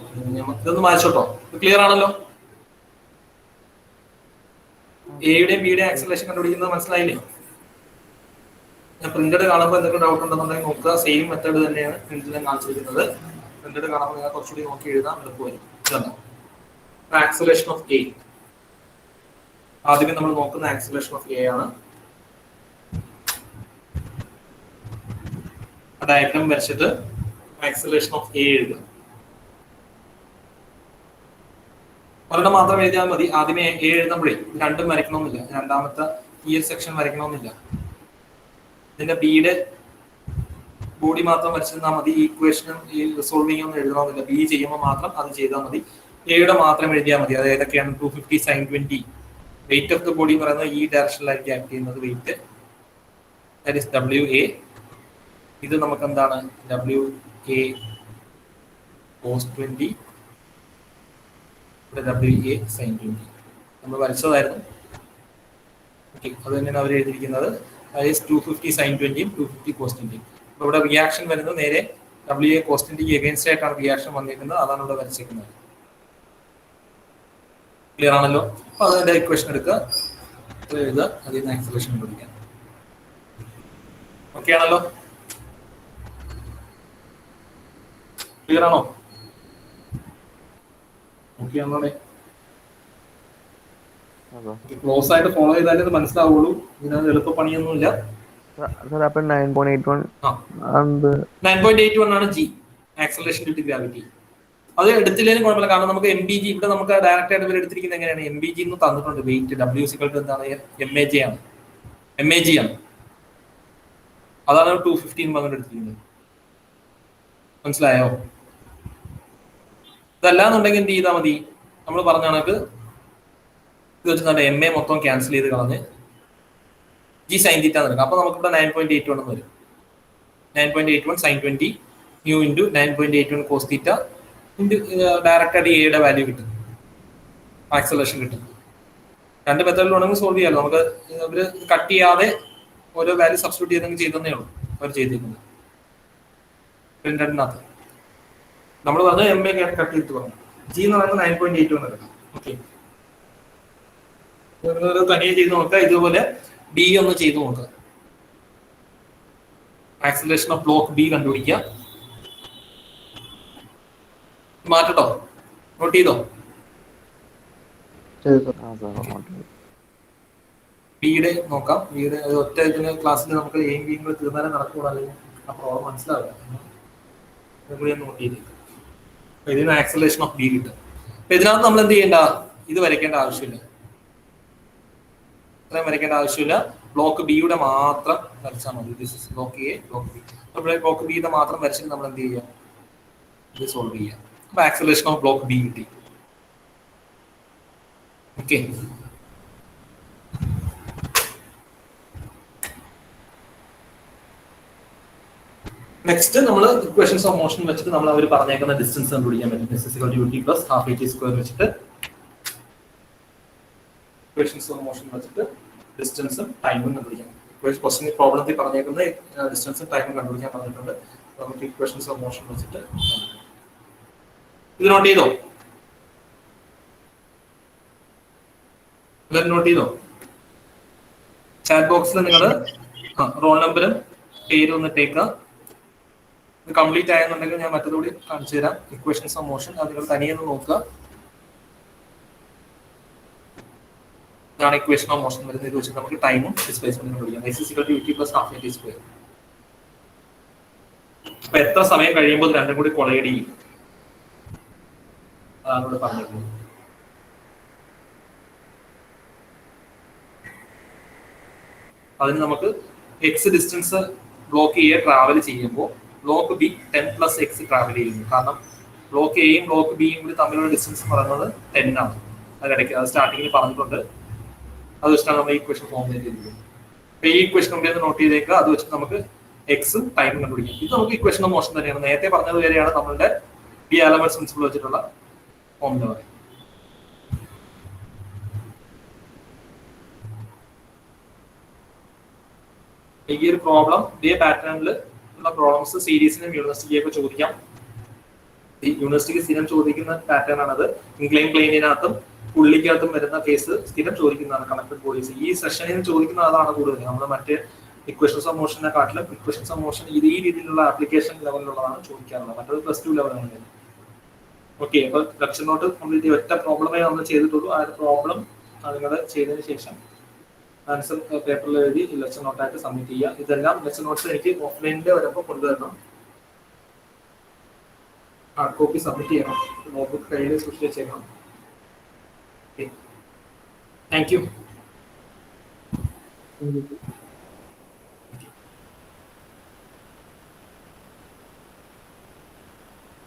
ഇതൊന്ന് വായിച്ചോട്ടോ. ഇത് ക്ലിയർ ആണല്ലോ? എയുടെയും ബിയുടെയും ആക്സലറേഷൻ കണ്ടുപിടിക്കുന്നത് മനസ്സിലായില്ലേ? ഞാൻ പ്രിന്റഡ് കാണുമ്പോൾ എന്തെങ്കിലും ഡൗട്ട് ഉണ്ടെന്നുണ്ടെങ്കിൽ നോക്കുക. സെയിം മെത്തേഡ് തന്നെയാണ് പ്രിന്റഡ് കാണിച്ചിരിക്കുന്നത്. പ്രിന്റഡ് കാണുമ്പോൾ നിങ്ങൾ കുറച്ചുകൂടി നോക്കി എഴുതാൻ എളുപ്പമായിരിക്കും. ആക്സലറേഷൻ ഓഫ് എ ആദ്യമേ നമ്മൾ നോക്കുന്ന ആക്സലറേഷൻ ഓഫ് എ ആണ്. ഡയഗ്രം വരച്ചിട്ട് ആക്സലറേഷൻ ഓഫ് എ എഴുതുക. ഒരെണ്ണം മാത്രം എഴുതിയാൽ മതി. ആദ്യമേ എ എഴുതുമ്പോഴേ രണ്ടും വരയ്ക്കണമെന്നില്ല. രണ്ടാമത്തെ ഈ ഒരു സെക്ഷൻ വരയ്ക്കണമെന്നില്ല. ഇതിന്റെ ബിയുടെ ബോഡി മാത്രം വരച്ചിരുന്നാൽ മതി. ഈക്വേഷനും ഈ റിസോൾവിംഗ് ഒന്നും എഴുതണമെന്നില്ല. ബി ചെയ്യുമ്പോൾ മാത്രം അത് ചെയ്താൽ മതി. എയുടെ മാത്രം എഴുതിയാൽ മതി. അത് ഏതൊക്കെയാണ്? 250 sin 20. Weight of the body എന്ന് പറയുന്നത് ഈ ഡയറക്ഷനിലായിരിക്കും ആക്ട് ചെയ്യുന്നത്. Weight that is WA. ഇത് നമുക്ക് എന്താണ്? WA cos 20, WA sin 20 നമ്മൾ വരച്ചതായിരുന്നു. ഓക്കെ, അത് തന്നെയാണ് അവർ എഴുതിയിരിക്കുന്നത്. അത് 250 sin 20, 250 cos 20. അപ്പോൾ ഇവിടെ റിയാക്ഷൻ വരുന്നത് നേരെ WA cos 20 എഗൈൻസ്റ്റ് ആയിട്ടാണ് റിയാക്ഷൻ വന്നിരിക്കുന്നത്. അതാണ് ഇവിടെ വരച്ചിരിക്കുന്നത്. ക്ലിയർ ആണല്ലോ? അപ്പൊ അതിന്റെ ഇക്വേഷൻ എടുക്കുക, എഴുതുക, അതിൽ നിന്ന് ആക്സലേഷൻ കണ്ടുപിടിക്കാം. ഓക്കെ ആണല്ലോ? ക്ലിയർ ആണോ? ഓക്കെ ആണോടെ? ക്ലോസ് ആയിട്ട് ഫോളോ ചെയ്താലേ ഇത് മനസ്സിലാവുള്ളൂ. ഇതിനകത്ത് എളുപ്പ പണിയൊന്നുമില്ല. 9.81 ആണ് ജി, ആക്സലറേഷൻ ഡ്യൂ ടു ഗ്രാവിറ്റി. അത് എടുത്തില്ലേലും കുഴപ്പമില്ല, കാരണം നമുക്ക് MBG ഇവിടെ നമുക്ക് ഡയറക്റ്റ് ആയിട്ട് ഇവർ എടുത്തിരിക്കുന്നത് എങ്ങനെയാണ്? MBG എന്ന് തന്നിട്ടുണ്ട്. വെയിറ്റ് W എന്താണ്? MAG ആണ്. അതാണ് 215 പറഞ്ഞിട്ട് എടുത്തിരിക്കുന്നത്. മനസ്സിലായോ? ഇതല്ലാന്നുണ്ടെങ്കിൽ എന്ത് ചെയ്താൽ മതി? നമ്മൾ പറഞ്ഞ കണക്ക് ഇത് വെച്ചിട്ട് MA മൊത്തം ക്യാൻസൽ ചെയ്ത് കളഞ്ഞ് G sin θ നടക്കും. അപ്പൊ നമുക്ക് ഇവിടെ 9.81 എന്ന് വരും. 9.81 sin 20 ന്യൂ ഇൻറ്റു 9.81 cos θ ഇൻറ്റു ഡയറക്റ്റ് ആയിട്ട് എയുടെ വാല്യൂ കിട്ടും, ആക്സലേഷൻ കിട്ടും. രണ്ട് മെത്തേഡിലുണ്ടെങ്കിൽ സോൾവ് ചെയ്യാമല്ലോ. നമുക്ക് ഇവര് കട്ട് ചെയ്യാതെ ഓരോ വാല്യൂ സബ്സ്റ്റിറ്റ്യൂട്ട് ചെയ്തെങ്കിൽ ചെയ്തതേ ഉള്ളൂ അവർ ചെയ്തിരിക്കുന്നത്. പ്രിന്റഡിനകത്ത് നമ്മൾ പറഞ്ഞ MA കട്ട് ചെയ്തിട്ട് പറഞ്ഞു. G എന്ന് പറയുന്നത് 9.81 എടുക്കാം. ഓക്കെ, തനിയെ ചെയ്ത് നോക്കുക. ഇതുപോലെ B ഒന്ന് ചെയ്ത് നോക്കുക. ആക്സലേഷൻ ഓഫ് ബ്ലോക്ക് B കണ്ടുപിടിക്കുക. മാറ്റട്ടോ? നോട്ട് ചെയ്തോ? ബിയുടെ നോക്കാം. ബിയുടെ ഒറ്റ ഇതിന് ക്ലാസ്സിൽ നമുക്ക് എയും ബിയും കൂടെ തീർന്നാലേ നടക്കൂടാ, അല്ലെങ്കിൽ ആ പ്രോബ്ലം മനസ്സിലാവില്ല. നോട്ട് ചെയ്ത് ഇതിന് ആക്സലേഷൻ ഓഫ് ബി കിട്ടും. അപ്പൊ ഇതിനകത്ത് നമ്മൾ എന്ത് ചെയ്യേണ്ട? ഇത് വരയ്ക്കേണ്ട ആവശ്യമില്ല, ഇത്രയും വരയ്ക്കേണ്ട ആവശ്യമില്ല. ബ്ലോക്ക് ബിയുടെ മാത്രം വരച്ചാൽ മതി. This is block A, block B. അപ്പോൾ ബ്ലോക്ക് ബിയുടെ മാത്രം വരച്ചിട്ട് നമ്മൾ എന്ത് ചെയ്യുക? ഇത് സോൾവ് ചെയ്യുക. അപ്പൊ ആക്സലേഷൻ ഓഫ് ബ്ലോക്ക് ബി കിട്ടി. ഓക്കെ, നെക്സ്റ്റ് നമ്മൾ ഇക്വേഷൻസ് ഓഫ് മോഷൻ വെച്ചിട്ട് നമ്മൾ അവർ പറഞ്ഞേക്കുന്ന ഡിസ്റ്റൻസ് കണ്ടുപിടിക്കാൻ പറ്റും. ut plus half at square വെച്ചിട്ട് ഇക്വേഷൻസ് ഓഫ് മോഷൻ വെച്ചിട്ട് ഡിസ്റ്റൻസും ടൈമും കണ്ടുപിടിക്കാം. ക്വസ്റ്റ്യൻ പ്രോബ്ലത്തിൽ പറഞ്ഞേക്കുന്ന ഡിസ്റ്റൻസും ടൈമും കണ്ടുപിടിക്കാൻ പറഞ്ഞിട്ടുണ്ട്. നമുക്ക് ഇക്വേഷൻസ് ഓഫ് മോഷൻ വെച്ചിട്ട് ഇത് നോട്ട് ചെയ്തോ? എല്ലാവരും നോട്ട് ചെയ്തോ? ചാറ്റ് ബോക്സിൽ നിങ്ങൾ റോൾ നമ്പറും പേരും ഒന്ന് ഇട്ടേക്കുക. ഇത് കംപ്ലീറ്റ് ആയെന്നുണ്ടെങ്കിൽ ഞാൻ മറ്റതുകൂടി കാണിച്ചു തരാം. ഇക്വേഷൻസ് ഓഫ് മോഷൻ അത് നിങ്ങൾ തനിയെ ഒന്ന് നോക്കുക. ഇതാണ് ഇക്വേഷൻ ഓഫ് മോഷൻ വരുന്നത്. ഇത് വെച്ചിട്ട് നമുക്ക് ടൈമും ഡിസ്പ്ലേസ്മെന്റും കണ്ടുപിടിക്കാം. s = ut + half at square. അപ്പൊ എത്ര സമയം കഴിയുമ്പോൾ രണ്ടും കൂടി കൊളൈഡ് ചെയ്യും, അതാണ് ഇവിടെ പറഞ്ഞിട്ടുള്ളത്. അതിന് നമുക്ക് X distance block A travel ചെയ്യുമ്പോൾ ബ്ലോക്ക് ബി 10 + x ട്രാവൽ ചെയ്യുന്നു. കാരണം ബ്ലോക്ക് എയും ബ്ലോക്ക് ബിയും കൂടി തമ്മിലുള്ള ഡിസ്റ്റൻസ് പറയുന്നത് 10 ആണ്. അതിനിടയ്ക്ക് അത് സ്റ്റാർട്ടിങ്ങിൽ പറഞ്ഞിട്ടുണ്ട്. അത് വെച്ചിട്ടാണ് നമ്മൾ ഈ ഇക്വേഷൻ ഫോം ചെയ്തിരിക്കുന്നത്. അപ്പൊ ഈ ഇക്വേഷൻ കൂടി നോട്ട് ചെയ്തേക്കുക. അത് വെച്ചിട്ട് നമുക്ക് എക്സും ടൈമും കണ്ടുപിടിക്കാം. ഇത് നമുക്ക് ഇക്വേഷൻ ഓഫ് മോഷൻ തന്നെയാണ്. നേരത്തെ പറഞ്ഞത് വരെയാണ് നമ്മളുടെ ഡി ആലംബർട്ട്സ് പ്രിൻസിപ്പിൾ വെച്ചിട്ടുള്ള ഫോർമുല പറയുന്നത്. ഈ ഒരു പ്രോബ്ലം ഇതേ പാറ്റേണിൽ ഉള്ള പ്രോബ്ലംസ് സീരീസിനും യൂണിവേഴ്സിറ്റിയൊക്കെ ചോദിക്കാം. ഈ യൂണിവേഴ്സിറ്റിക്ക് സ്ഥിരം ചോദിക്കുന്ന പാറ്റേൺ ആണത്. ഇൻക്ലൈൻ പ്ലെയിനിനകത്തും പുള്ളിക്കകത്തും വരുന്ന കേസ് സ്ഥിരം ചോദിക്കുന്നതാണ്. കണക്റ്റഡ് ബോഡീസ് ഈ സെഷനിൽ ചോദിക്കുന്ന അതാണ് കൂടുതൽ. നമ്മൾ മറ്റേ ഇക്വേഷൻസ് ഓഫ് മോഷനെ കാട്ടിലും ഇക്വേഷൻസ് ഓഫ് മോഷൻ ഈ രീതിയിലുള്ള ആപ്ലിക്കേഷൻ ലെവലിലുള്ളതാണ് ചോദിക്കാറുള്ളത്. മറ്റൊരു +2 ലെവലാണ്. ഓക്കെ, അപ്പൊ ലെക്ചർ നോട്ട് കംപ്ലീറ്റ് ഒറ്റ പ്രോബ്ലമേ നമ്മൾ ചെയ്തിട്ടുള്ളൂ. ആ ഒരു പ്രോബ്ലം നിങ്ങൾ ചെയ്തതിന് ശേഷം ആൻസർ പേപ്പറിൽ എഴുതി ലെക്ചർ നോട്ടായിട്ട് സബ്മിറ്റ് ചെയ്യുക. ഇതെല്ലാം ലെക്ചർ നോട്ട്സ് എനിക്ക് ഓഫ്ലൈനിൽ വരുമ്പോൾ കൊണ്ടുവരണം. ഹാർഡ് കോപ്പി സബ്മിറ്റ് ചെയ്യണം. നോട്ട്ബുക്ക് കയ്യിൽ സൂക്ഷിച്ച് വെച്ചേക്കണം. Okay. Thank you.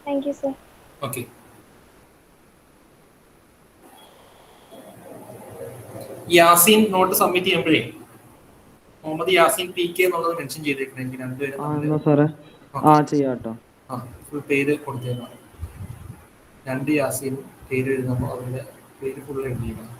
Thank you, sir. Okay. Yaseen note submit ചെയ്യുമ്പോഴേ മുഹമ്മദ് യാസീൻ പി കെ എന്നുള്ളത് മെൻഷൻ ചെയ്തേക്കണം. എനിക്ക് രണ്ടുപേരും എന്നാ സാറേ ചെയ്യാട്ടോ. ഫുൾ പേര് കൊടുത്തേക്കണം. 2 യാസീൻ പേര് എഴുതുമ്പോൾ അവരുടെ പേര് ഫുൾ എഴുതിയിരിക്കണം.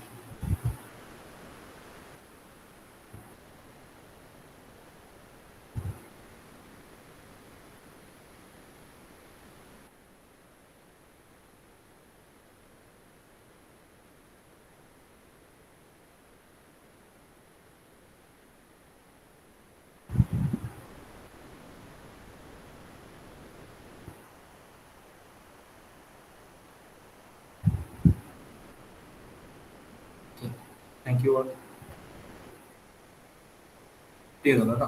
Thank you. ചെയ്തോളൂ കേട്ടോ.